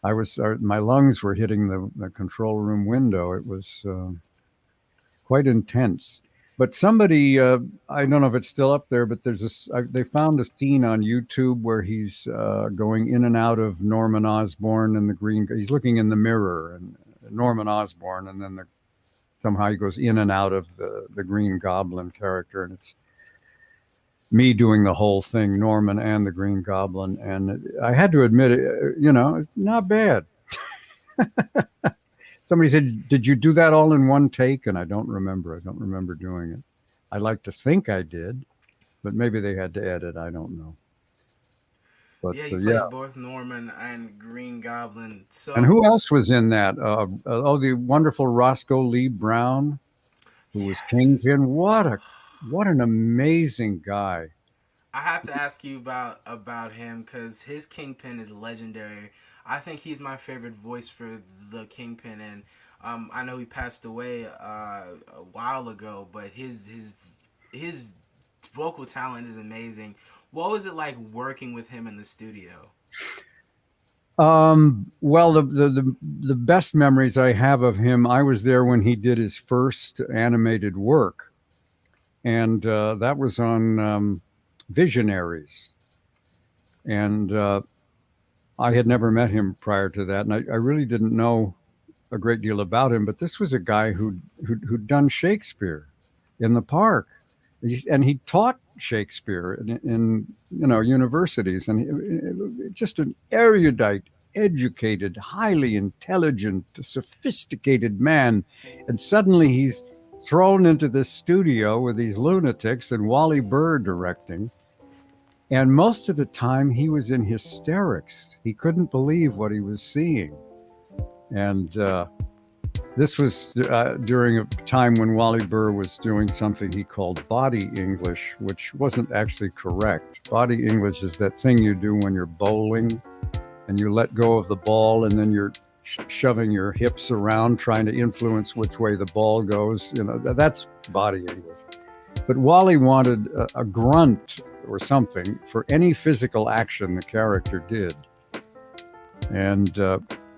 my lungs were hitting the control room window. It was quite intense. But somebody, I don't know if it's still up there, but they found a scene on YouTube where he's going in and out of Norman Osborn and the Green. He's looking in the mirror and Norman Osborn, and then somehow he goes in and out of the Green Goblin character, and it's me doing the whole thing, Norman and the Green Goblin. And I had to admit, you know, not bad. Somebody said, did you do that all in one take? And I don't remember. I don't remember doing it. I like to think I did, but maybe they had to edit. I don't know. But, yeah, you played both Norman and Green Goblin. So, and who else was in that? The wonderful Roscoe Lee Brown, who was Kingpin. What an amazing guy. I have to ask you about him because his Kingpin is legendary. I think he's my favorite voice for the Kingpin, and I know he passed away a while ago, but his vocal talent is amazing. What was it like working with him in the studio? Well, the best memories I have of him, I was there when he did his first animated work, and that was on Visionaries, and I had never met him prior to that, and I really didn't know a great deal about him. But this was a guy who'd done Shakespeare in the park, and he taught Shakespeare in universities, and just an erudite, educated, highly intelligent, sophisticated man. And suddenly he's thrown into this studio with these lunatics and Wally Burr directing. And most of the time he was in hysterics. He couldn't believe what he was seeing. And this was during a time when Wally Burr was doing something he called body English, which wasn't actually correct. Body English is that thing you do when you're bowling and you let go of the ball and then you're shoving your hips around trying to influence which way the ball goes. You know, that's body English. But Wally wanted a grunt or something for any physical action the character did. And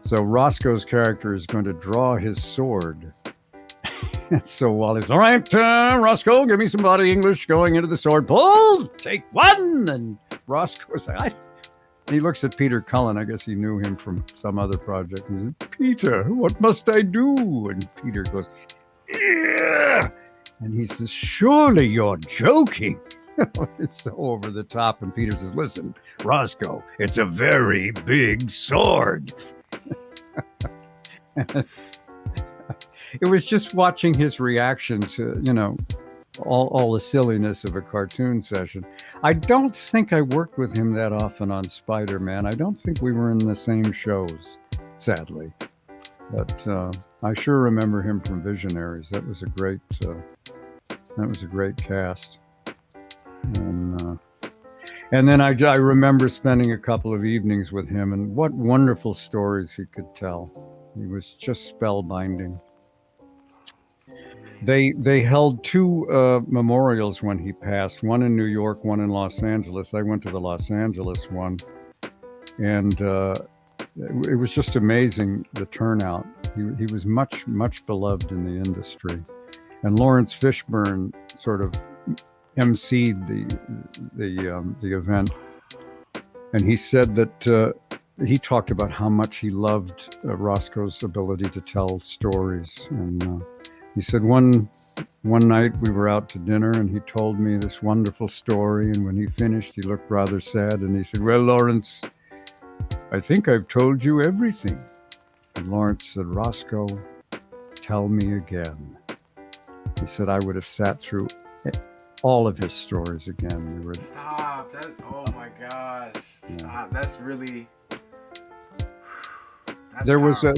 so Roscoe's character is going to draw his sword. So Wally's, all right, Roscoe, give me some body English going into the sword. Pull, take one. And Roscoe's like, he looks at Peter Cullen. I guess he knew him from some other project. He said, Peter, what must I do? And Peter goes, yeah. And he says, surely you're joking. It's so over the top. And Peter says, listen, Roscoe, it's a very big sword. It was just watching his reaction to, all the silliness of a cartoon session. I don't think I worked with him that often on Spider-Man. I don't think we were in the same shows, sadly. But I sure remember him from Visionaries. That was a great cast. And then I remember spending a couple of evenings with him, and what wonderful stories he could tell. He was just spellbinding. They held two memorials when he passed, one in New York, one in Los Angeles. I went to the Los Angeles one, and it was just amazing, the turnout. He was much, much beloved in the industry. And Lawrence Fishburne sort of emceed the event, and he said that he talked about how much he loved Roscoe's ability to tell stories. And he said one night we were out to dinner and he told me this wonderful story, and when he finished he looked rather sad and he said, well, Lawrence, I think I've told you everything. And Lawrence said, Roscoe, tell me again. He said, I would have sat through all of his stories again. Stop. Oh my gosh! Stop. That's really. That's there powerful.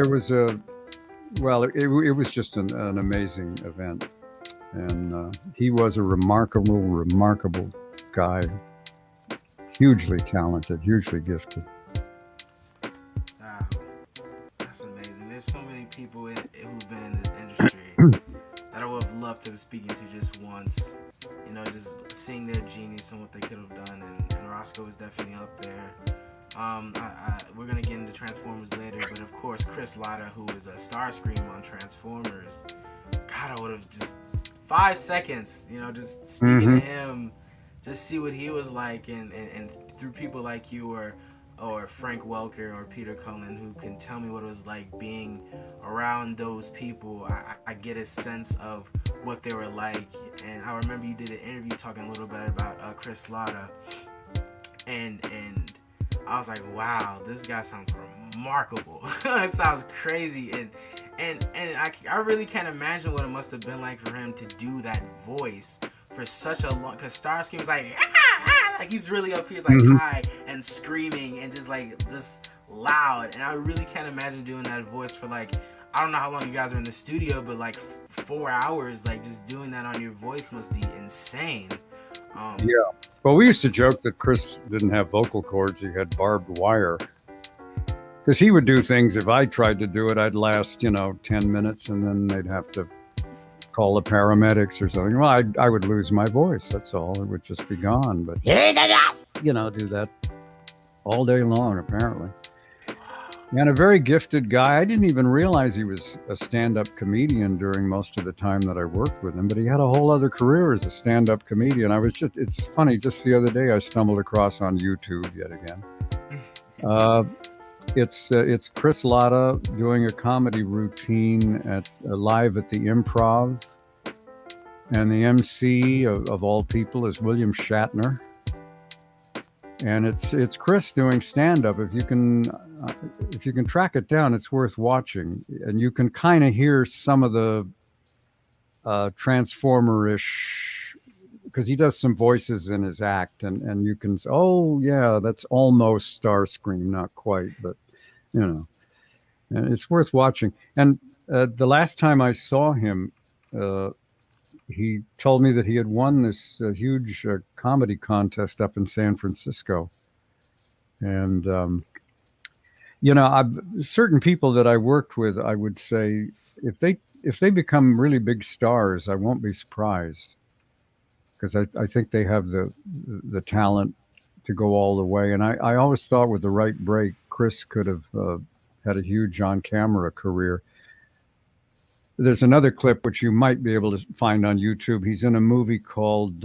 was a well, it was just an amazing event, and he was a remarkable guy, hugely talented, hugely gifted. Wow, that's amazing. There's so many people who've been in this industry that I would have loved to have speaking to just once. You know, just seeing their genius and what they could have done, and Roscoe was definitely up there. We're gonna get into Transformers later, but of course, Chris Latta, who was a Starscream on Transformers, God, I would have just 5 seconds, you know, just speaking to him, just see what he was like, and through people like you or Frank Welker or Peter Cullen, who can tell me what it was like being around those people. I get a sense of what they were like, and I remember you did an interview talking a little bit about Chris Latta, and I was like, wow, this guy sounds remarkable. It sounds crazy, and I really can't imagine what it must have been like for him to do that voice for such a long. Because Starscream was like, like he's really up here, like high and screaming and just loud, and I really can't imagine doing that voice for like, I don't know how long you guys are in the studio, but like 4 hours, like just doing that on your voice must be insane. Yeah. Well, we used to joke that Chris didn't have vocal cords; he had barbed wire. Because he would do things. If I tried to do it, I'd last 10 minutes, and then they'd have to call the paramedics or something. Well, I would lose my voice. That's all. It would just be gone. But do that all day long, apparently. And a very gifted guy. I didn't even realize he was a stand-up comedian during most of the time that I worked with him, but he had a whole other career as a stand-up comedian. It's funny, just the other day I stumbled across on YouTube yet again. It's Chris Latta doing a comedy routine live at the Improv, and the MC of all people is William Shatner. And it's Chris doing stand-up. If you can track it down, it's worth watching. And you can kind of hear some of the Transformer-ish, because he does some voices in his act, and you can say, oh yeah, that's almost Starscream, not quite, but and it's worth watching. And the last time I saw him, he told me that he had won this huge comedy contest up in San Francisco. And, certain people that I worked with, I would say, if they become really big stars, I won't be surprised, because I think they have the talent to go all the way. And I always thought with the right break, Chris could have had a huge on-camera career. There's another clip which you might be able to find on YouTube. He's in a movie called,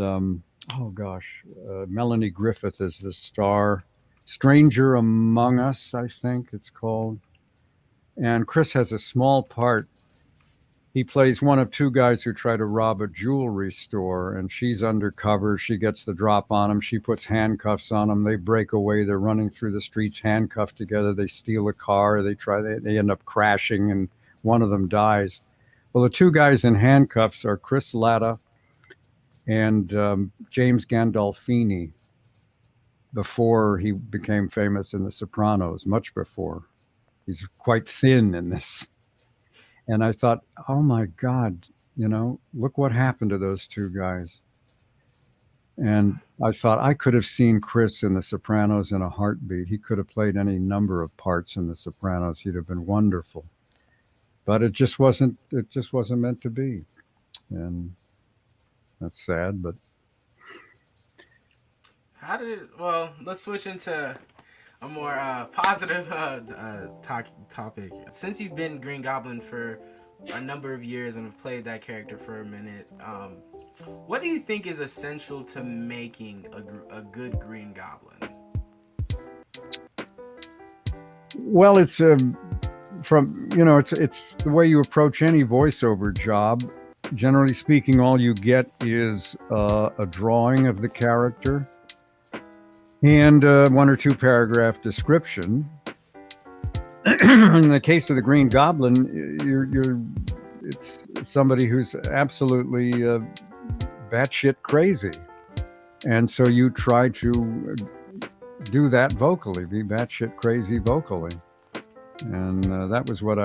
Melanie Griffith is the star. Stranger Among Us, I think it's called. And Chris has a small part. He plays one of two guys who try to rob a jewelry store, and she's undercover. She gets the drop on him. She puts handcuffs on him. They break away. They're running through the streets handcuffed together. They steal a car. They end up crashing, and one of them dies. Well, the two guys in handcuffs are Chris Latta and James Gandolfini, before he became famous in The Sopranos, much before. He's quite thin in this. And I thought, oh my God, look what happened to those two guys. And I thought I could have seen Chris in The Sopranos in a heartbeat. He could have played any number of parts in The Sopranos. He'd have been wonderful. But it just wasn't meant to be. And that's sad, but. Let's switch into a more positive topic. Since you've been Green Goblin for a number of years and have played that character for a minute, what do you think is essential to making a good Green Goblin? Well, it's it's the way you approach any voiceover job. Generally speaking, all you get is a drawing of the character and one or two paragraph description. In the case of the Green Goblin, it's somebody who's absolutely batshit crazy, And so you try to do that vocally, be batshit crazy vocally. And that's what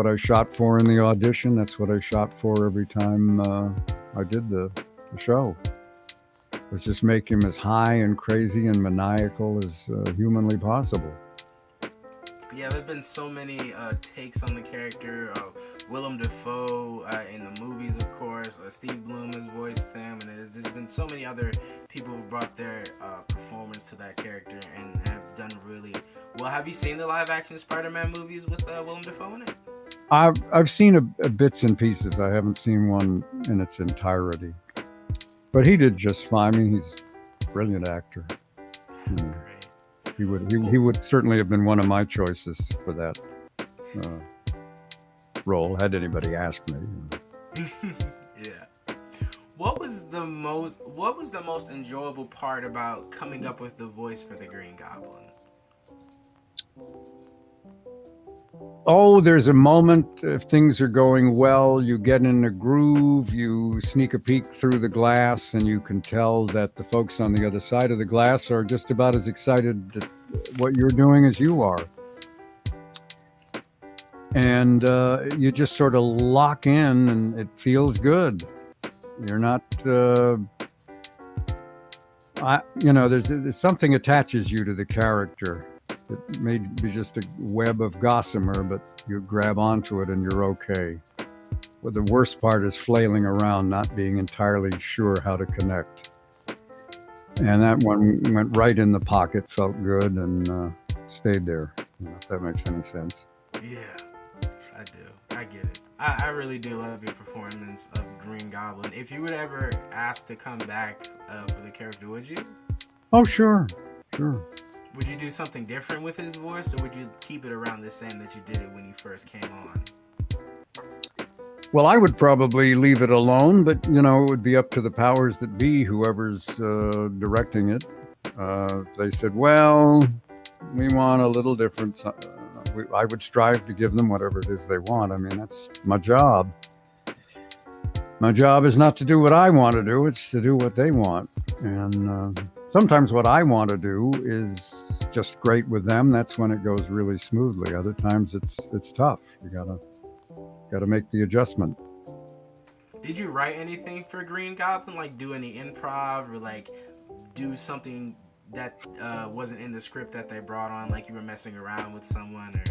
I shot for in the audition. That's what I shot for every time I did the show. Was just make him as high and crazy and maniacal as humanly possible. Yeah, there've been so many takes on the character. Willem Dafoe in the movies, of course. Steve Bloom has voiced him, and there's been so many other people who've brought their performance to that character and have done really well. Have you seen the live-action Spider-Man movies with Willem Dafoe in it? I've seen a bits and pieces. I haven't seen one in its entirety, but he did just fine. I mean, he's a brilliant actor. Great. He would certainly have been one of my choices for that role had anybody asked me. Yeah. What was the most enjoyable part about coming up with the voice for the Green Goblin? Oh, there's a moment if things are going well, you get in a groove, you sneak a peek through the glass, and you can tell that the folks on the other side of the glass are just about as excited at what you're doing as you are. And you just sort of lock in, and it feels good. You're not, there's something attaches you to the character. It may be just a web of gossamer, but you grab onto it and you're okay. Well, the worst part is flailing around, not being entirely sure how to connect. And that one went right in the pocket, felt good, and stayed there. If that makes any sense. Yeah, I do. I get it. I really do love your performance of Green Goblin. If you were ever asked to come back for the character, would you? Oh, sure. Would you do something different with his voice, or would you keep it around the same that you did it when you first came on? Well, I would probably leave it alone, but, it would be up to the powers that be, whoever's directing it. They said, well, we want a little different. I would strive to give them whatever it is they want. I mean, that's my job. My job is not to do what I want to do. It's to do what they want. And sometimes what I want to do is just great with them. That's when it goes really smoothly. Other times it's tough. You gotta make the adjustment. Did you write anything for Green Goblin? Like do any improv or like do something that wasn't in the script that they brought on, like you were messing around with someone? Or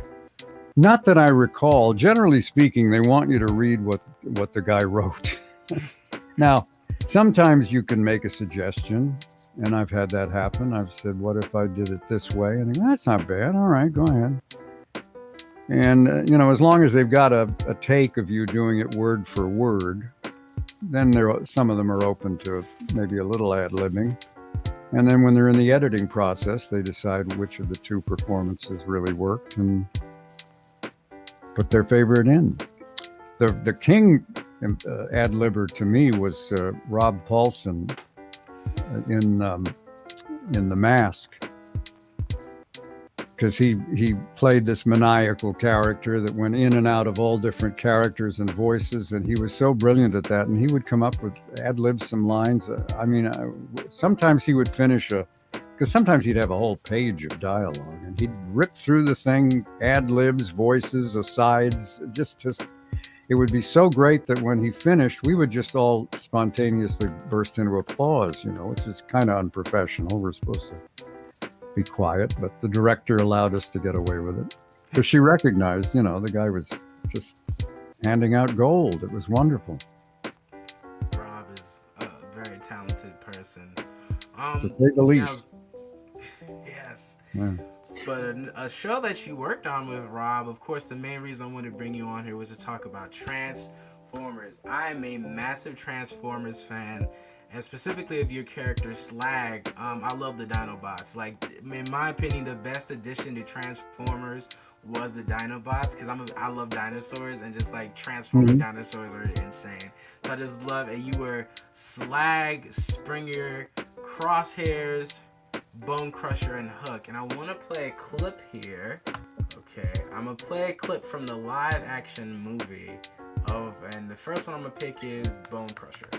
not that I recall. Generally speaking, they want you to read what the guy wrote. Now, sometimes you can make a suggestion, and I've had that happen. I've said, what if I did it this way? And they go, that's not bad. All right, go ahead. And, as long as they've got a take of you doing it word for word, then some of them are open to maybe a little ad-libbing. And then when they're in the editing process, they decide which of the two performances really worked and put their favorite in. The king ad-libber to me was Rob Paulson in The Mask, because he played this maniacal character that went in and out of all different characters and voices, and he was so brilliant at that. And he would come up with ad-lib some lines. Sometimes he would finish because sometimes he'd have a whole page of dialogue, and he'd rip through the thing, ad-libs, voices, asides, just it would be so great that when he finished, we would just all spontaneously burst into applause, which is kind of unprofessional. We're supposed to be quiet, but the director allowed us to get away with it. So she recognized, the guy was just handing out gold. It was wonderful. Rob is a very talented person. To say the least. Yes. Yeah. But a show that you worked on with Rob, of course, the main reason I wanted to bring you on here was to talk about Transformers. I am a massive Transformers fan, and specifically of your character Slag. I love the Dinobots. Like, in my opinion, the best addition to Transformers was the Dinobots, because I love dinosaurs, and just like transforming dinosaurs are insane. So I just love it. You were Slag, Springer, Crosshairs, Bone Crusher, and Hook. And I want to play a clip here. Okay, I'm gonna play a clip from the live action movie and the first one I'm gonna pick is Bone Crusher.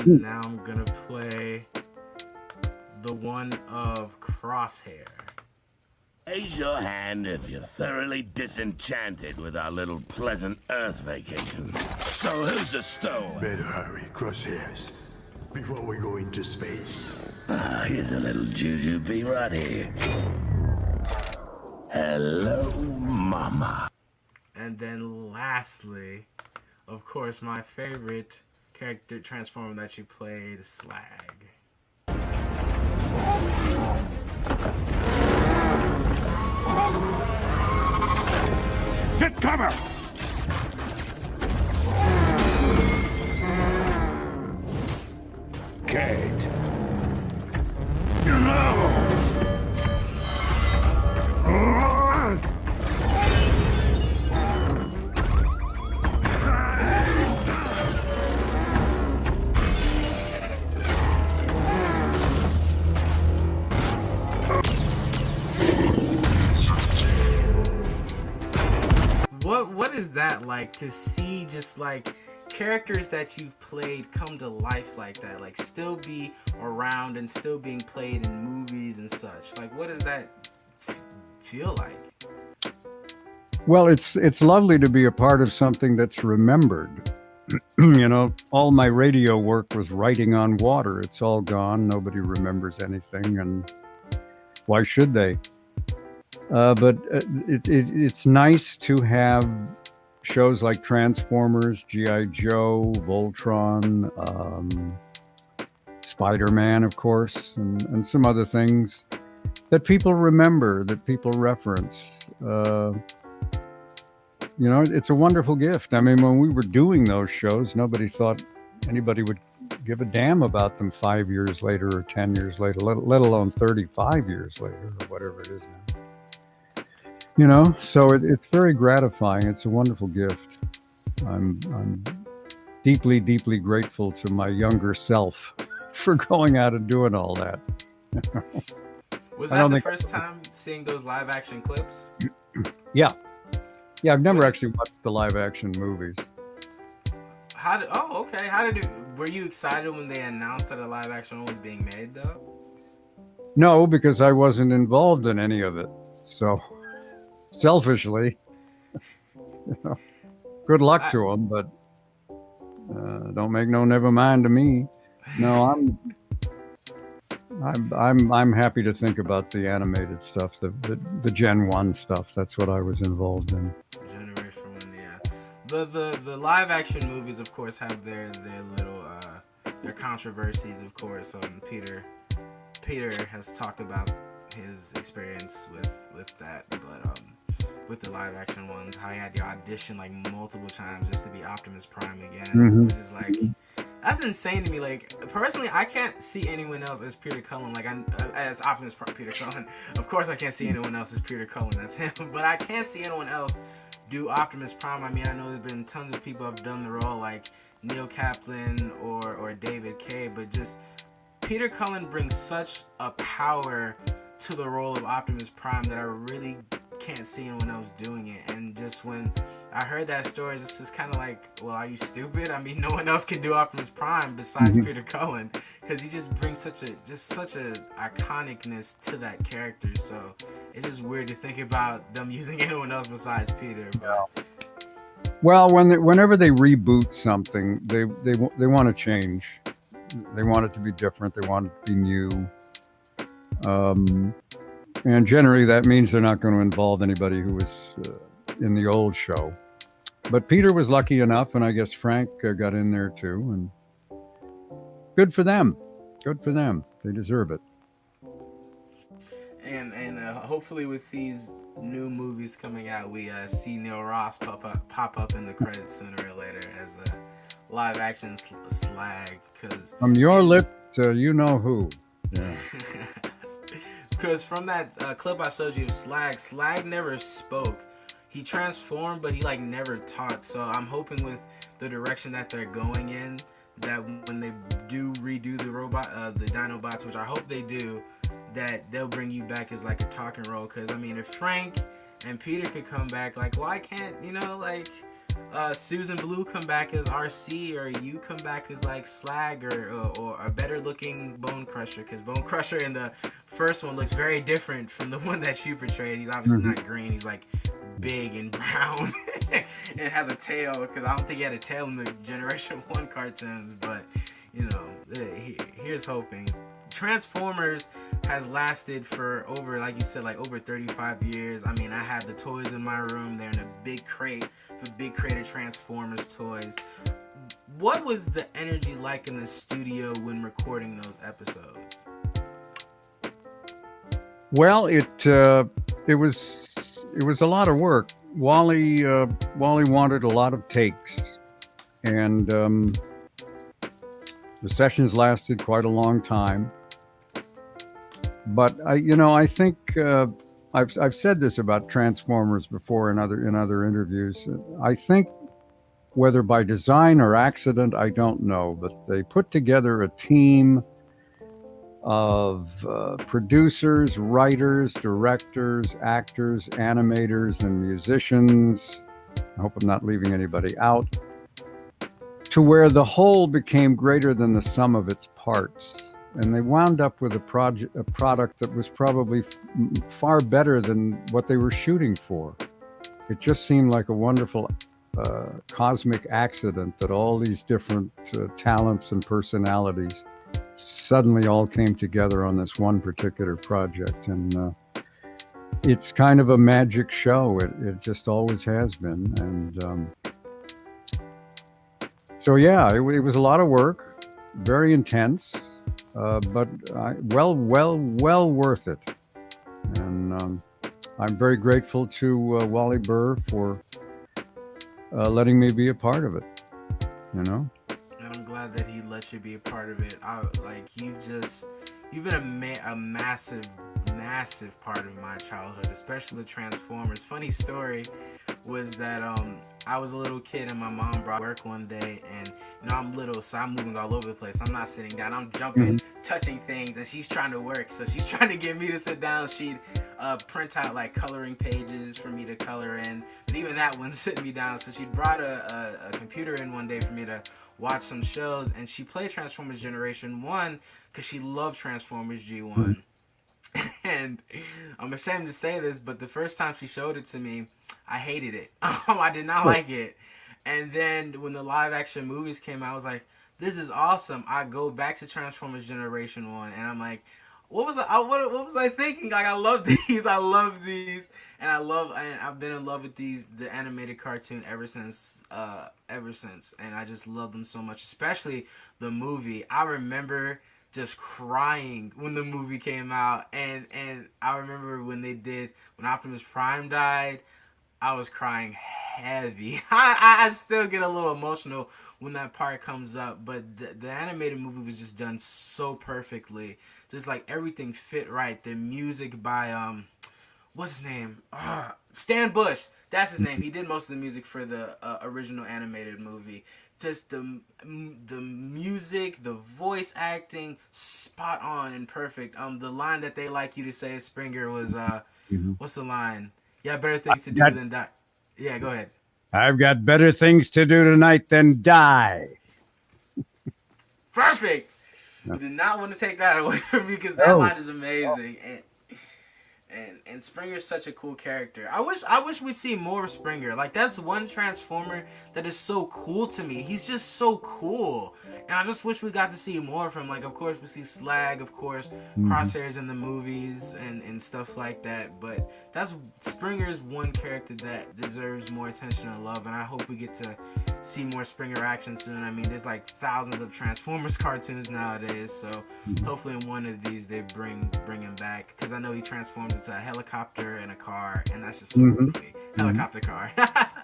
And now I'm gonna play the one of Crosshair. Raise your hand if you're thoroughly disenchanted with our little pleasant Earth vacation. So who's a stone? Better hurry, Crosshairs, before we go into space. Here's a little juju bee right here. Hello, Mama. And then lastly, of course, my favorite character transformer that you played, Slag. Get cover! Kate. No! What is that like to see just like characters that you've played come to life like that, like still be around and still being played in movies and such? Like, what does that feel like? Well, it's lovely to be a part of something that's remembered. You know, all my radio work was writing on water. It's all gone. Nobody remembers anything, and why should they? But it's nice to have shows like Transformers, G.I. Joe, Voltron, Spider-Man, of course, and some other things that people remember, that people reference. You know, it's a wonderful gift. I mean, when we were doing those shows, nobody thought anybody would give a damn about them 5 years later or 10 years later, let alone 35 years later or whatever it is now. You know, so it's very gratifying. It's a wonderful gift. I'm deeply, deeply grateful to my younger self for going out and doing all that. Was that the first time seeing those live action clips? Yeah. Yeah, I've never actually watched the live action movies. Were you excited when they announced that a live action one was being made though? No, because I wasn't involved in any of it. So selfishly, you know, good luck to them, but don't make no never mind to me. No, I'm happy to think about the animated stuff, the Gen 1 stuff. That's what I was involved in. Generation 1, yeah. The live action movies, of course, have their little their controversies, of course. Peter has talked about his experience with that, but with the live action ones, how he had to audition like multiple times just to be Optimus Prime again, which is like, that's insane to me. Like, personally, I can't see anyone else as Peter Cullen, like as Optimus Prime. Peter Cullen, of course I can't see anyone else as Peter Cullen, that's him, but I can't see anyone else do Optimus Prime. I mean, I know there's been tons of people who have done the role, like Neil Kaplan or David Kaye, but just Peter Cullen brings such a power to the role of Optimus Prime that I really can't see anyone else doing it. And just when I heard that story, it's just kind of like, well, are you stupid? I mean, no one else can do Optimus Prime besides Peter Cullen, because he just brings such a iconicness to that character. So it's just weird to think about them using anyone else besides Peter. But well, whenever they reboot something, they want to change. They want it to be different. They want it to be new. And generally that means they're not going to involve anybody who was in the old show. But Peter was lucky enough, and I guess Frank got in there too. And good for them. Good for them. They deserve it. And hopefully with these new movies coming out, we see Neil Ross pop up in the credits sooner or later as a live action Slag. Cause from your lips to you know who. Yeah. Because from that clip I showed you of Slag never spoke. He transformed, but he like never talked. So I'm hoping with the direction that they're going in, that when they do redo the the Dinobots, which I hope they do, that they'll bring you back as like a talking role. Because I mean, if Frank and Peter could come back, like why can't Susan Blue come back as RC, or you come back as like Slag, or a better looking Bone Crusher? Because Bone Crusher in the first one looks very different from the one that you portrayed. He's obviously not green. He's like big and brown and has a tail, because I don't think he had a tail in the Generation 1 cartoons. But here's hoping. Transformers has lasted for over, like you said, like over 35 years. I mean, I had the toys in my room. They're in a big crate for big crate of Transformers toys. What was the energy like in the studio when recording those episodes? Well, it was a lot of work. Wally wanted a lot of takes, and the sessions lasted quite a long time. But I think I've said this about Transformers before in other interviews. I think whether by design or accident, I don't know, but they put together a team of producers, writers, directors, actors, animators, and musicians. I hope I'm not leaving anybody out. To where the whole became greater than the sum of its parts. And they wound up with a product that was probably far better than what they were shooting for. It just seemed like a wonderful cosmic accident that all these different talents and personalities suddenly all came together on this one particular project. And it's kind of a magic show. It just always has been. And so, yeah, it was a lot of work, very intense. But well worth it. And I'm very grateful to Wally Burr for letting me be a part of it, And I'm glad that he let you be a part of it. You've been a massive part of my childhood, especially the Transformers. Funny story was that I was a little kid and my mom brought work one day, and I'm little, so I'm moving all over the place. I'm not sitting down, I'm jumping, touching things, and she's trying to work, so she's trying to get me to sit down. She'd print out like coloring pages for me to color in, but even that wouldn't sit me down. So she brought a computer in one day for me to watch some shows, and she played Transformers Generation 1 because she loved Transformers G1. And I'm ashamed to say this, but the first time she showed it to me, I hated it. I did not like it. And then when the live action movies came out, I was like, this is awesome. I go back to Transformers Generation 1 and I'm like, what was I thinking? Like, I love these. And I've been in love with the animated cartoon ever since. And I just love them so much, especially the movie. I remember just crying when the movie came out, and I remember when Optimus Prime died, I was crying heavy. I still get a little emotional when that part comes up, but the animated movie was just done so perfectly. Just like everything fit right. The music by what's his name? Stan Bush. That's his name. He did most of the music for the original animated movie. Just the music, the voice acting, spot on and perfect. The line that they like you to say as Springer was what's the line? Yeah, better things to do than die. Yeah, go ahead. I've got better things to do tonight than die. Perfect. You did not want to take that away from me because that line is amazing. And Springer's such a cool character. I wish we'd see more of Springer. Like, that's one Transformer that is so cool to me. He's just so cool. And I just wish we got to see more from, like, of course we see Slag, of course, Crosshairs in the movies and stuff like that. But that's Springer's one character that deserves more attention and love, and I hope we get to see more Springer action soon. I mean, there's like thousands of Transformers cartoons nowadays, so hopefully in one of these they bring him back, because I know he transforms into a helicopter and a car, and that's just so cool to me. Helicopter car.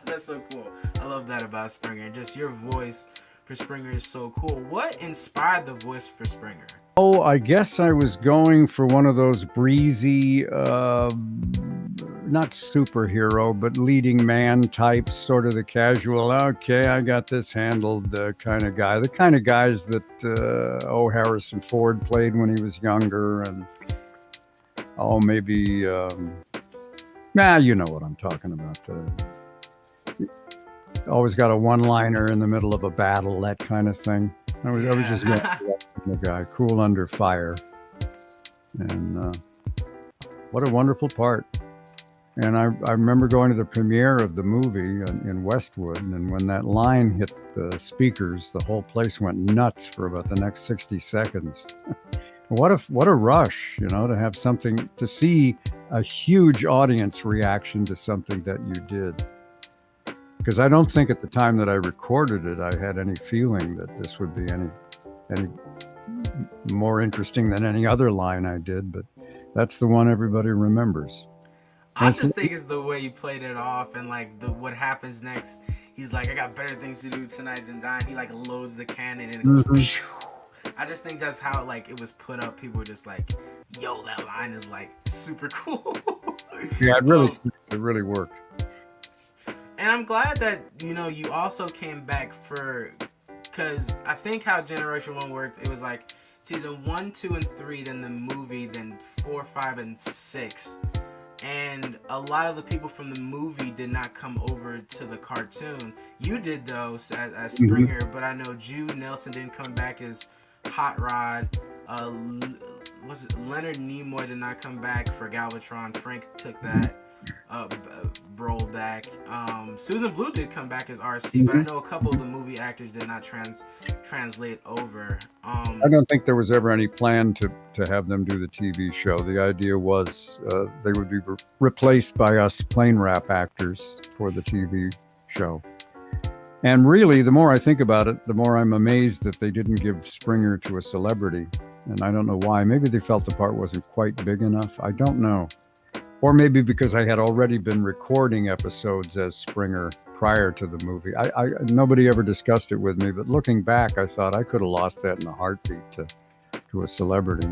That's so cool. I love that about Springer. And just your voice for Springer is so cool. What inspired the voice for Springer? Oh, I guess I was going for one of those breezy, not superhero, but leading man types, sort of the casual, okay, I got this handled kind of guy. The kind of guys that Harrison Ford played when he was younger, and maybe, you know what I'm talking about. Always got a one-liner in the middle of a battle, that kind of thing. I was just going the guy, cool under fire. And what a wonderful part. And I remember going to the premiere of the movie in Westwood, and when that line hit the speakers, the whole place went nuts for about the next 60 seconds. What a rush, to have something, to see a huge audience reaction to something that you did. Because I don't think at the time that I recorded it, I had any feeling that this would be any more interesting than any other line I did, but that's the one everybody remembers. I just think it's the way you played it off, and like what happens next. He's like, I got better things to do tonight than dying. He like loads the cannon and it goes. I just think that's how like it was put up. People were just like, yo, that line is like super cool. Yeah, it really worked. And I'm glad that, you also came back because I think how Generation 1 worked, it was like season 1, 2, and 3, then the movie, then 4, 5, and 6. And a lot of the people from the movie did not come over to the cartoon. You did, though, as Springer, but I know Jude Nelson didn't come back as Hot Rod. Leonard Nimoy did not come back for Galvatron. Frank took that role back. Susan Blue did come back as RC, but I know a couple of the movie actors did not translate over. I don't think there was ever any plan to have them do the TV show. The idea was they would be replaced by us plane rap actors for the TV show. And really, the more I think about it, the more I'm amazed that they didn't give Springer to a celebrity. And I don't know why. Maybe they felt the part wasn't quite big enough. I don't know. Or maybe because I had already been recording episodes as Springer prior to the movie. Nobody ever discussed it with me, but looking back, I thought I could have lost that in a heartbeat to a celebrity,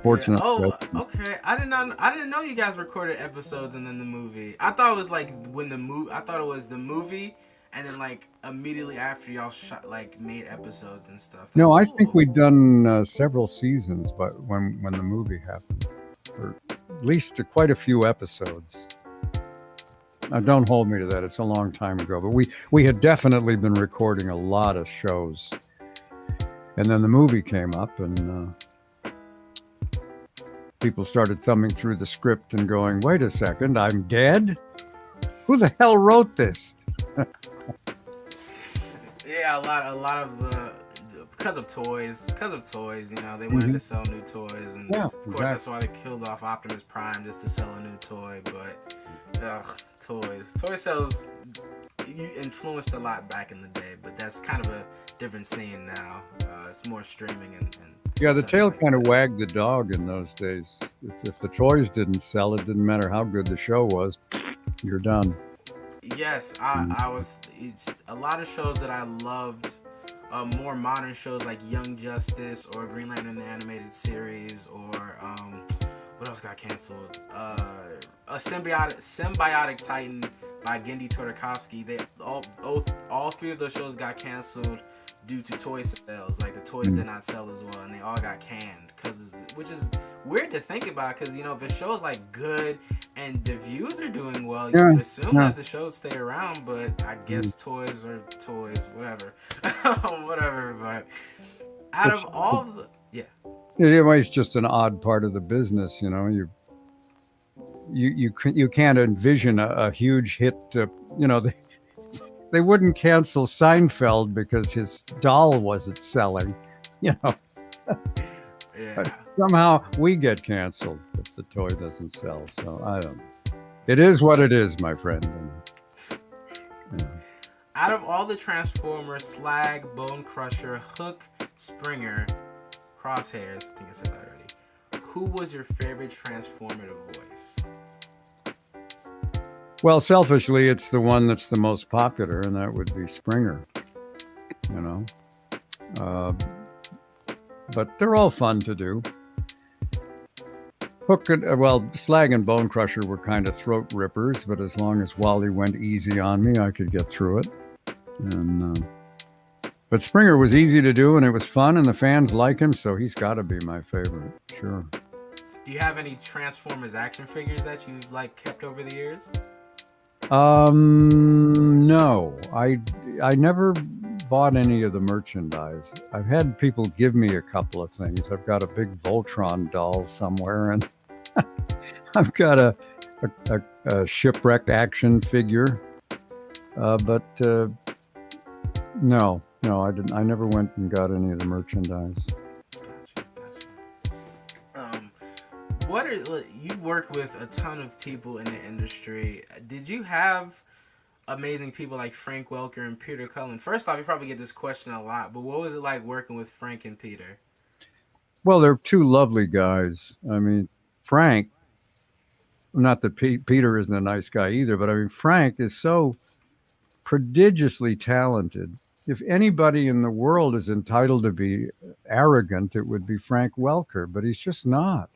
Fortunately. Yeah. Oh, okay. I didn't know you guys recorded episodes and then the movie. I thought it was like I thought it was the movie, and then like immediately after y'all shot, like made episodes and stuff. No, I think we'd done several seasons, but when the movie happened, or at least quite a few episodes. Now, don't hold me to that. It's a long time ago, but we had definitely been recording a lot of shows, and then the movie came up, and people started thumbing through the script and going, "Wait a second, I'm dead? Who the hell wrote this?" Yeah, a lot of the because of toys, they wanted to sell new toys, and of course that's why they killed off Optimus Prime, just to sell a new toy. But toy sales influenced a lot back in the day, but that's kind of a different scene now. It's more streaming and the tail kind of wagged the dog in those days. If the toys didn't sell, it didn't matter how good the show was, you're done. Yes, it's a lot of shows that I loved. More modern shows like Young Justice or Green Lantern the Animated Series, or what else got canceled? A Symbiotic Titan by Gendy Tartakovsky. They all three of those shows got canceled due to toy sales. Like the toys did not sell as well, and they all got canned. Which is weird to think about, because if the show's like good and the views are doing well, you would assume that the show would stay around. But I guess toys are toys, whatever. But out of all the It's just an odd part of the business, you know. You can't envision a huge hit. You know, they wouldn't cancel Seinfeld because his doll wasn't selling. You know, Yeah. somehow we get canceled if the toy doesn't sell. So I don't know. It is what it is, my friend. And, Out of all the Transformers, Slag, Bone Crusher, Hook, Springer, Crosshairs, I think I said that already, who was your favorite Transformative voice? well, selfishly, it's the one that's the most popular, and that would be Springer. You know, but they're all fun to do. Hook and, well, Slag and Bone Crusher were kind of throat rippers, but as long as Wally went easy on me, I could get through it. And but Springer was easy to do, and it was fun, and the fans like him, so he's got to be my favorite. Sure. Do you have any Transformers action figures that you've like kept over the years? No, I never bought any of the merchandise. I've had people give me a couple of things. I've got a big Voltron doll somewhere, and I've got a shipwrecked action figure. But no, I didn't. I never went and got any of the merchandise. Gotcha. You've worked with a ton of people in the industry. Did you have amazing people like Frank Welker and Peter Cullen? First off, you probably get this question a lot, but what was it like working with Frank and Peter? Well, they're two lovely guys. I mean, Frank, not that Peter isn't a nice guy either, but I mean, Frank is so prodigiously talented. If anybody in the world is entitled to be arrogant, it would be Frank Welker, but he's just not.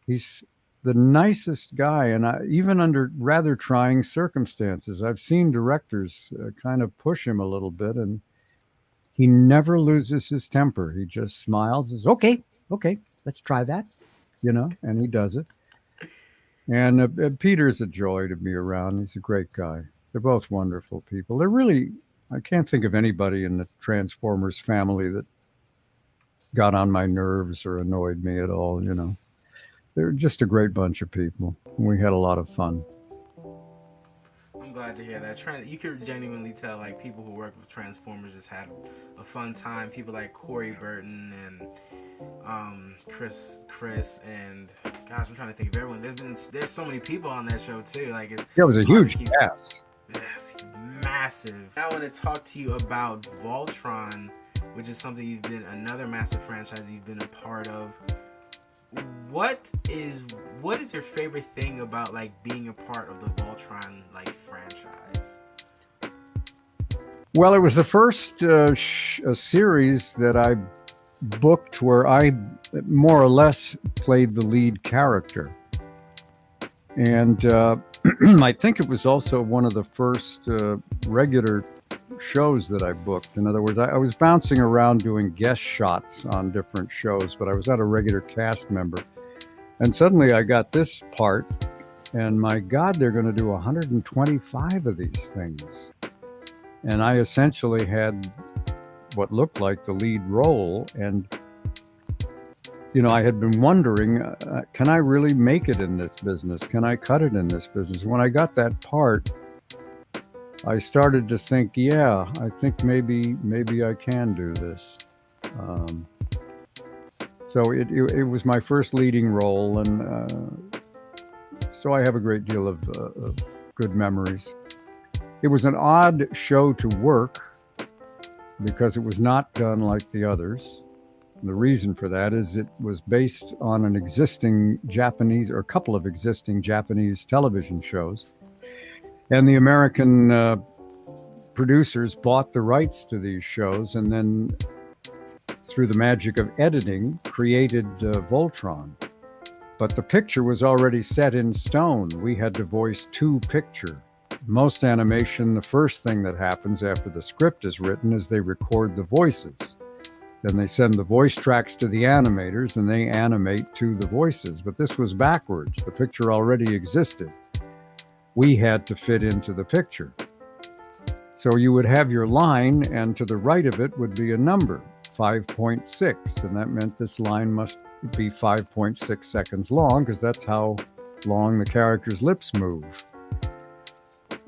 He's the nicest guy, and even under rather trying circumstances, I've seen directors kind of push him a little bit, and he never loses his temper. He just smiles, says, okay, let's try that, you know, and he does it. And Peter's a joy to be around. He's a great guy. They're both wonderful people. They're really, I can't think of anybody in the Transformers family that got on my nerves or annoyed me at all, you know. They're just a great bunch of people. We had a lot of fun. I'm glad to hear that. You could genuinely tell, like, people who work with Transformers just had a fun time. People like Corey Burton and Chris and gosh, I'm trying to think of everyone. There's so many people on that show too. Like it was a huge cast. Yes, massive. Now I want to talk to you about Voltron, which is something another massive franchise you've been a part of. What is your favorite thing about like being a part of the Voltron like franchise? Well, it was the first series that I booked where I more or less played the lead character, and I think it was also one of the first regular shows that I booked. In other words, I was bouncing around doing guest shots on different shows, but I was not a regular cast member. And suddenly I got this part, and my God, they're going to do 125 of these things. And I essentially had what looked like the lead role. And, you know, I had been wondering, can I really make it in this business? Can I cut it in this business? When I got that part, I started to think, yeah, I think maybe I can do this. So it was my first leading role, and so I have a great deal of good memories. It was an odd show to work because it was not done like the others. The reason for that is it was based on an existing Japanese, or a couple of existing Japanese television shows. And the American producers bought the rights to these shows and then, through the magic of editing, created Voltron. But the picture was already set in stone. We had to voice to picture. Most animation, the first thing that happens after the script is written is they record the voices. Then they send the voice tracks to the animators and they animate to the voices. But this was backwards. The picture already existed. We had to fit into the picture. So you would have your line, and to the right of it would be a number, 5.6, and that meant this line must be 5.6 seconds long, because that's how long the character's lips move.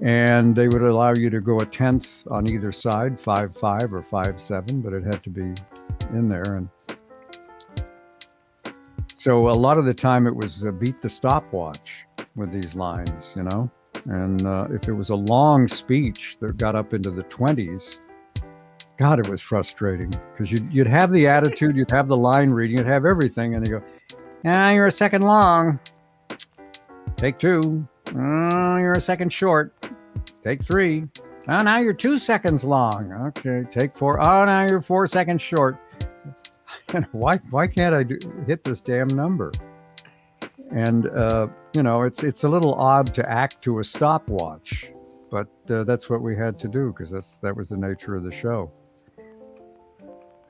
And they would allow you to go a tenth on either side, 5.5 or 5.7, but it had to be in there. And so a lot of the time it was beat the stopwatch with these lines, you know. And if it was a long speech that got up into the 20s, God, it was frustrating, because you'd have the attitude, you'd have the line reading, you'd have everything, and you go, "Ah, you're a second long. Take 2. Oh, you're a second short. Take 3. Oh, now you're 2 seconds long. Okay, take 4. Oh, now you're 4 seconds short." Why can't I hit this damn number? And you know, it's a little odd to act to a stopwatch, but that's what we had to do, because that was the nature of the show.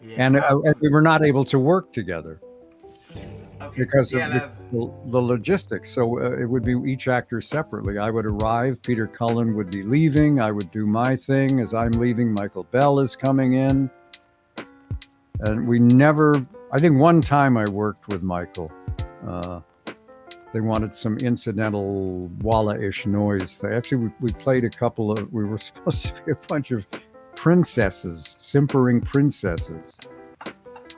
Yeah, and we were not able to work together. Okay. Because of the logistics. So it would be each actor separately. I would arrive, Peter Cullen would be leaving, I would do my thing. As I'm leaving, Michael Bell is coming in. And we never, I think one time I worked with Michael. They wanted some incidental Walla-ish noise. Actually, we played a couple of, we were supposed to be a bunch of princesses, simpering princesses.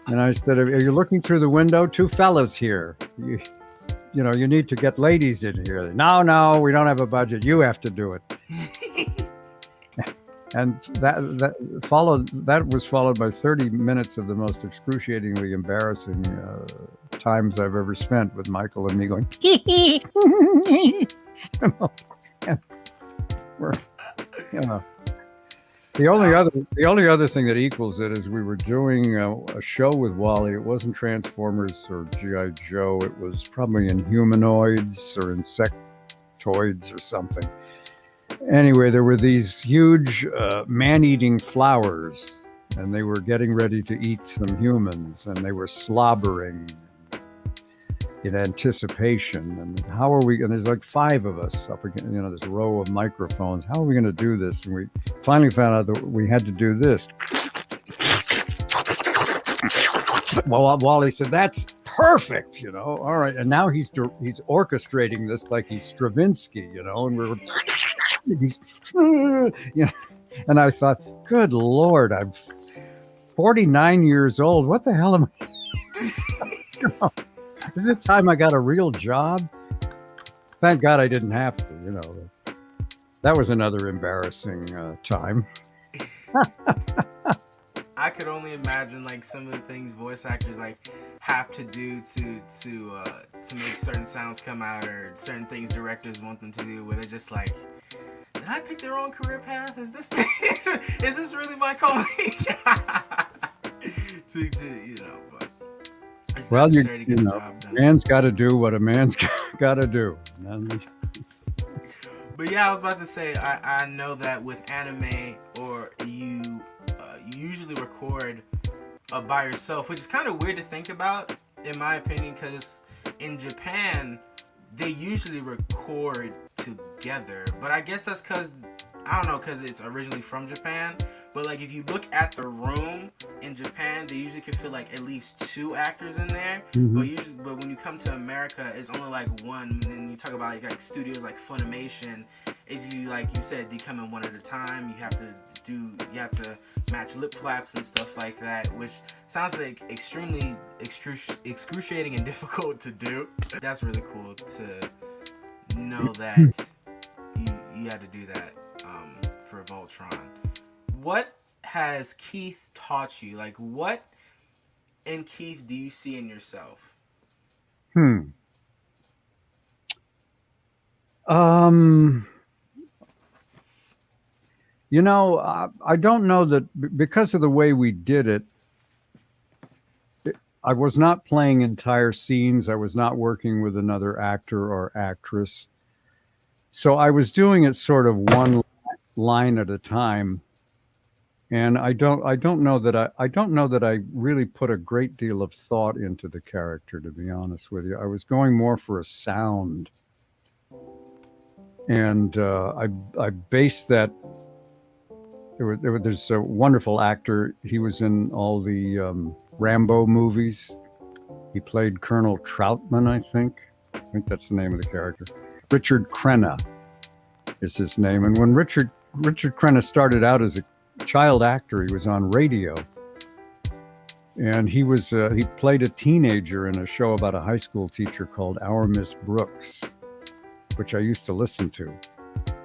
And I said, "Are you looking through the window? 2 fellas here. You know, you need to get ladies in here." No, we don't have a budget. You have to do it. And that was followed by 30 minutes of the most excruciatingly embarrassing times I've ever spent, with Michael and me going, you know, and we're, you know. The only other thing that equals it is we were doing a show with Wally. It wasn't Transformers or G.I. Joe. It was probably Inhumanoids or Insectoids or something. Anyway, there were these huge man-eating flowers, and they were getting ready to eat some humans, and they were slobbering in anticipation. And how are we? And there's like 5 of us up against, you know, this row of microphones. How are we going to do this? And we finally found out that we had to do this. Well, Wally said, "That's perfect, you know." All right, and now he's orchestrating this like he's Stravinsky, you know, and we're, you know, and I thought, good Lord, I'm 49 years old. What the hell am I? You know, is it time I got a real job? Thank God I didn't have to, you know. That was another embarrassing time. I could only imagine like some of the things voice actors like have to do to make certain sounds come out, or certain things directors want them to do, where they're just like, did I pick the wrong career path? Is this really my calling? You know, but it's well, you to get know, the job done. Man's got to do what a man's got to do. But yeah, I was about to say, I know that with anime, or you usually record by yourself, which is kind of weird to think about, in my opinion, because in Japan, they usually record together. But I guess that's because, I don't know, because it's originally from Japan. But like, if you look at the room in Japan, they usually can fit like at least 2 actors in there. Mm-hmm. But when you come to America, it's only like 1. And you talk about like studios like Funimation, is you, like you said, they come in 1 at a time. You have to match lip flaps and stuff like that, which sounds like extremely excruciating and difficult to do. That's really cool to know that you had to do that for Voltron. What has Keith taught you? Like, what in Keith do you see in yourself? You know, I don't know that, because of the way we did it, I was not playing entire scenes. I was not working with another actor or actress. So I was doing it sort of one line at a time. And I don't know that I really put a great deal of thought into the character, to be honest with you. I was going more for a sound. And I based that There's a wonderful actor. He was in all the Rambo movies. He played Colonel Troutman, I think. I think that's the name of the character. Richard Crenna is his name. And when Richard Crenna started out as a child actor, he was on radio. And he played a teenager in a show about a high school teacher called Our Miss Brooks, which I used to listen to.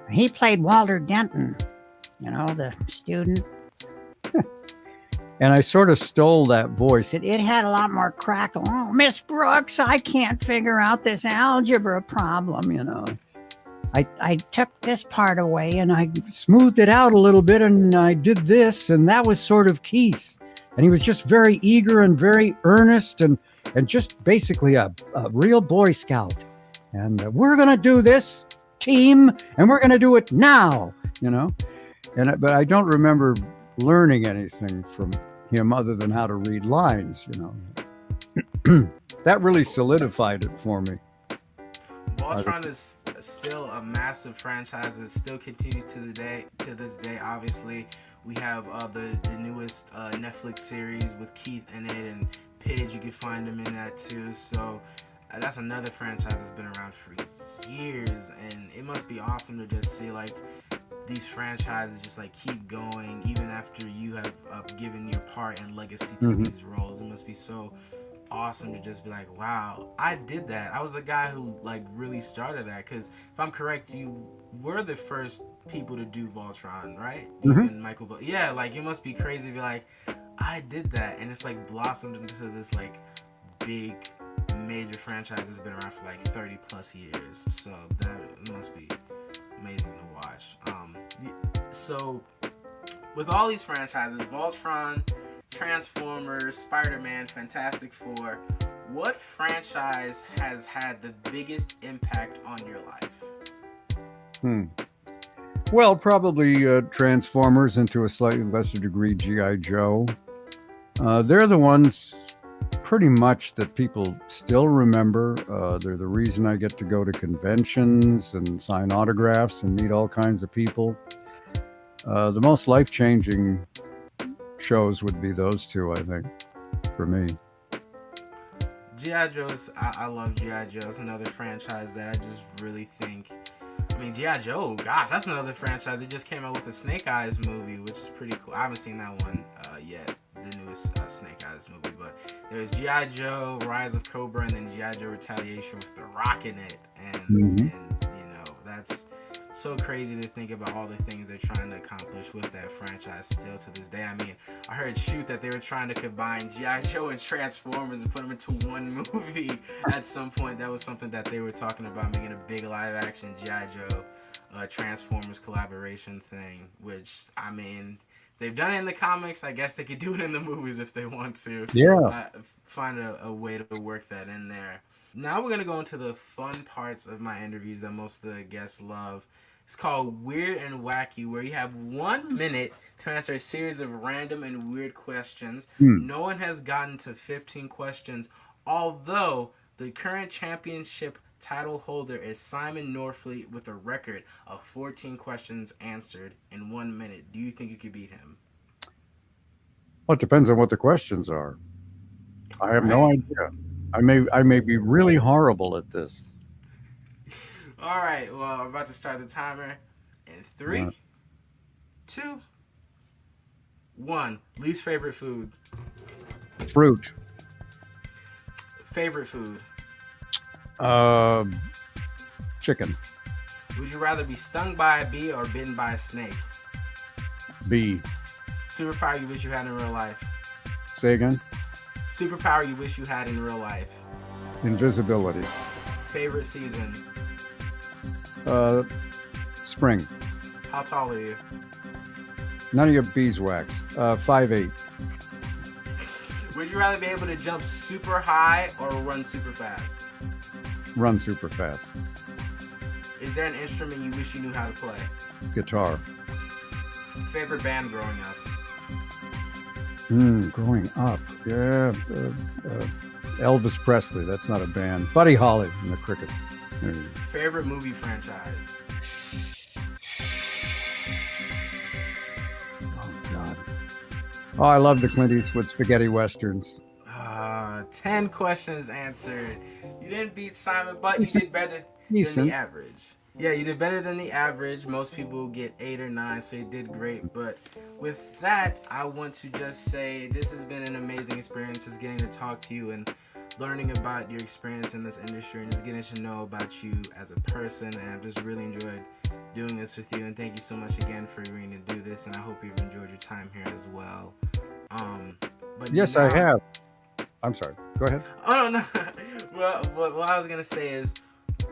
He played Walter Denton, you know, the student. And I sort of stole that voice. It had a lot more crackle. Oh, Miss Brooks, I can't figure out this algebra problem, you know. I took this part away and I smoothed it out a little bit and I did this, and that was sort of Keith. And he was just very eager and very earnest and just basically a real Boy Scout. And we're going to do this, team, and we're going to do it now, you know. But I don't remember learning anything from him other than how to read lines, you know. That really solidified it for me. Voltron is still a massive franchise that still continues to this day. Obviously, we have the newest Netflix series with Keith in it, and Pidge. You can find him in that too. So that's another franchise that's been around for years, and it must be awesome to just see like these franchises just like keep going even after you have given your part and legacy to these roles. It must be so awesome to just be like, wow, I did that. I was the guy who like really started that, because if I'm correct, you were the first people to do Voltron, right? Even Michael yeah, like it must be crazy to be like, I did that, and it's like blossomed into this like big major franchise that's been around for like 30 plus years. So that must be amazing to watch. So with all these franchises, Voltron, Transformers, Spider-Man, Fantastic Four, what franchise has had the biggest impact on your life? Well, probably Transformers, and to a slightly lesser degree G.I. Joe. They're the ones pretty much that people still remember. They're the reason I get to go to conventions and sign autographs and meet all kinds of people. The most life-changing shows would be those two, I think, for me. G.I. Joe's, I love G.I. Joe. It's another franchise that I just really think, I mean, G.I. Joe, gosh, that's another franchise. They just came out with a Snake Eyes movie, which is pretty cool. I haven't seen that one yet, the newest Snake Eyes movie, but there's G.I. Joe, Rise of Cobra, and then G.I. Joe Retaliation with The Rock in it, and you know, that's so crazy to think about all the things they're trying to accomplish with that franchise still to this day. I mean, I heard that they were trying to combine G.I. Joe and Transformers and put them into one movie at some point. That was something that they were talking about, making a big live action G.I. Joe Transformers collaboration thing, which, I mean, they've done it in the comics. I guess they could do it in the movies if they want to. Yeah. Find a way to work that in there. Now we're going to go into the fun parts of my interviews that most of the guests love. It's called Weird and Wacky, where you have 1 minute to answer a series of random and weird questions. No one has gotten to 15 questions, although the current championship title holder is Simon Norfleet with a record of 14 questions answered in 1 minute. Do you think you could beat him? Well, it depends on what the questions are. I have no idea. I may be really horrible at this. All right, well, I'm about to start the timer in 3, 2, 1. Least favorite food? Fruit. Favorite food? Chicken. Would you rather be stung by a bee or bitten by a snake? Bee. Superpower you wish you had in real life? Say again? Superpower you wish you had in real life? Invisibility. Favorite season? Spring. How tall are you? None of your beeswax. 5'8". Would you rather be able to jump super high or run super fast? Run super fast. Is there an instrument you wish you knew how to play? Guitar. Favorite band growing up? Growing up. Yeah. Elvis Presley. That's not a band. Buddy Holly and the Crickets. Favorite movie franchise? Oh, I love the Clint Eastwood spaghetti westerns. 10 questions answered. You didn't beat Simon, but you did better than Decent. the average. Yeah, you did better than the average. Most people get 8 or 9, so you did great. But with that, I want to just say this has been an amazing experience, just getting to talk to you and learning about your experience in this industry and just getting to know about you as a person. And I've just really enjoyed doing this with you. And thank you so much again for agreeing to do this. And I hope you've enjoyed your time here as well. But Yes, now, I have. I'm sorry. Go ahead. Oh, no. Well, what I was going to say is,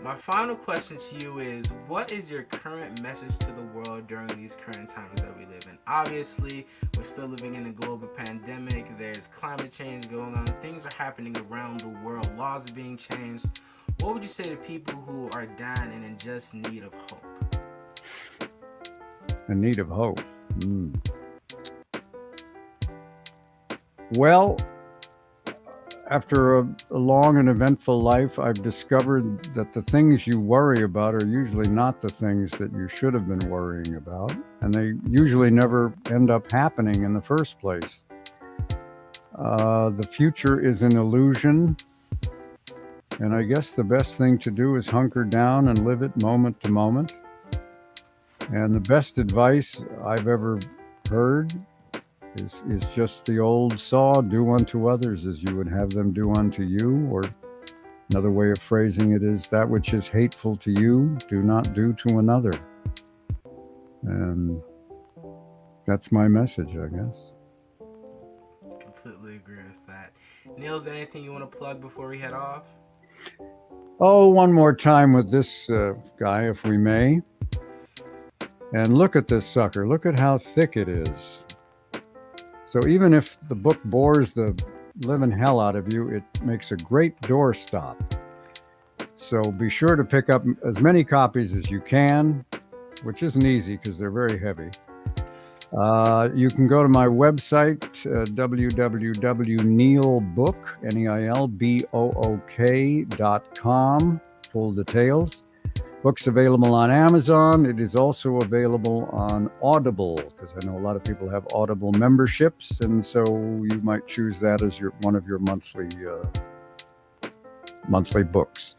my final question to you is, what is your current message to the world during these current times that we live in? Obviously, we're still living in a global pandemic. There's climate change going on. Things are happening around the world. Laws are being changed. What would you say to people who are down and in just need of hope? In need of hope. Well, after a long and eventful life, I've discovered that the things you worry about are usually not the things that you should have been worrying about, and they usually never end up happening in the first place. The future is an illusion, and I guess the best thing to do is hunker down and live it moment to moment. And the best advice I've ever heard is just the old saw, do unto others as you would have them do unto you. Or another way of phrasing it is, that which is hateful to you, do not do to another. And that's my message, I guess. Completely agree with that. Neil, is there anything you want to plug before we head off? Oh, one more time with this guy, if we may. And look at this sucker. Look at how thick it is. So even if the book bores the living hell out of you, it makes a great doorstop. So be sure to pick up as many copies as you can, which isn't easy because they're very heavy. You can go to my website, www.neilbook.com, full details. Book's available on Amazon. It is also available on Audible, because I know a lot of people have Audible memberships, and so you might choose that as one of your monthly books.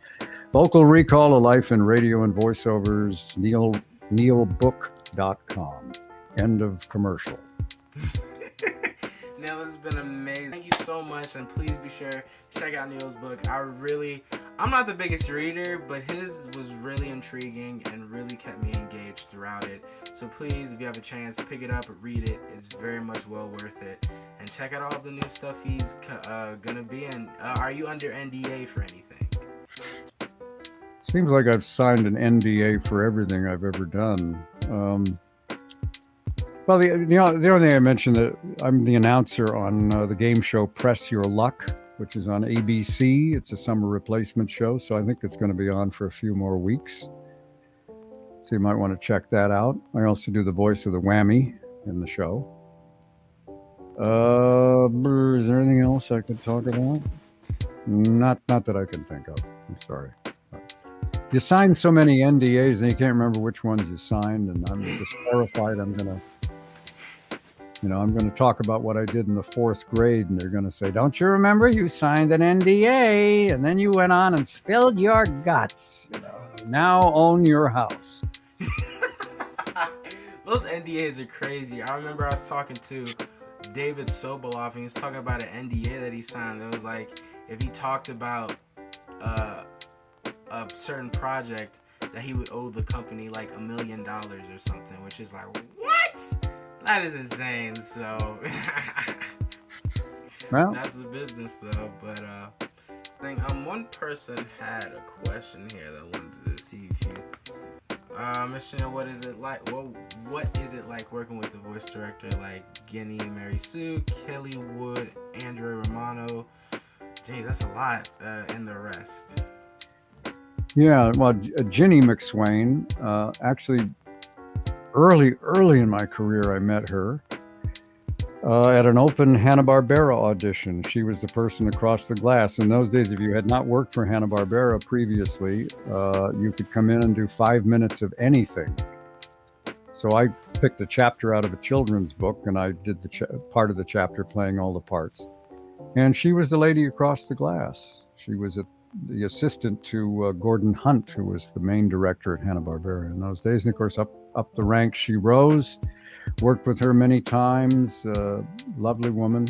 Vocal Recall: A Life in Radio and Voiceovers, neilbook.com. End of commercial. Neil, this has been amazing. Thank you so much, and please be sure to check out Neil's book. I'm not the biggest reader, but his was really intriguing and really kept me engaged throughout it. So please, if you have a chance, pick it up, read it. It's very much well worth it. And check out all the new stuff he's gonna be in. Are you under NDA for anything? Seems like I've signed an NDA for everything I've ever done. Well, the only thing I mentioned, that I'm the announcer on the game show Press Your Luck, which is on ABC. It's a summer replacement show, so I think it's going to be on for a few more weeks. So you might want to check that out. I also do the voice of the Whammy in the show. Is there anything else I could talk about? Not that I can think of. I'm sorry. You signed so many NDAs and you can't remember which ones you signed, and I'm just terrified I'm going to talk about what I did in the 4th grade, and they're going to say, don't you remember you signed an NDA and then you went on and spilled your guts? Now own your house. Those NDAs are crazy. I remember I was talking to David Soboloff, and he was talking about an NDA that he signed that was like, if he talked about a certain project, that he would owe the company like $1 million or something, which is like, what? That is insane. So well, that's the business though. But one person had a question here that I wanted to see if you Michelle, what is it like? What is it like working with the voice director like Guinea Mary Sue, Kelly Wood, Andrea Romano? Jeez, that's a lot, and the rest. Yeah, well, Ginny McSwain, actually, early in my career, I met her at an open Hanna-Barbera audition. She was the person across the glass. In those days, if you had not worked for Hanna-Barbera previously, you could come in and do 5 minutes of anything. So I picked a chapter out of a children's book, and I did the part of the chapter playing all the parts. And she was the lady across the glass. She was the assistant to Gordon Hunt, who was the main director at Hanna-Barbera in those days. And of course, up the ranks she rose. Worked with her many times. Lovely woman.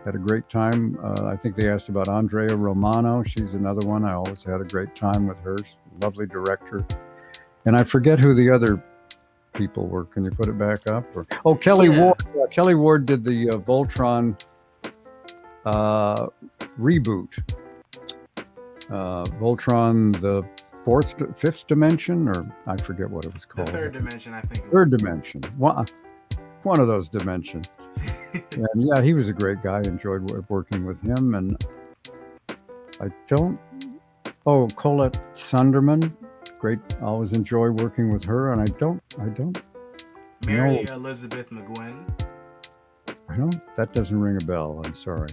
Had a great time. I think they asked about Andrea Romano. She's another one. I always had a great time with her. Lovely director. And I forget who the other people were. Can you put it back up? Kelly Ward. Kelly Ward did the Voltron reboot. Voltron, the fifth dimension, or I forget what it was called. The third dimension, I think. Third dimension. One of those dimensions. And yeah, he was a great guy. Enjoyed working with him. And Colette Sunderman. Great. Always enjoy working with her. And I don't. Mary Elizabeth McGuinn. That doesn't ring a bell. I'm sorry.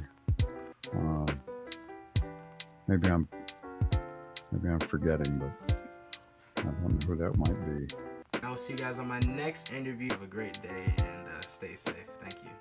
Maybe I'm forgetting, but I don't know who that might be. I will see you guys on my next interview. Have a great day and stay safe. Thank you.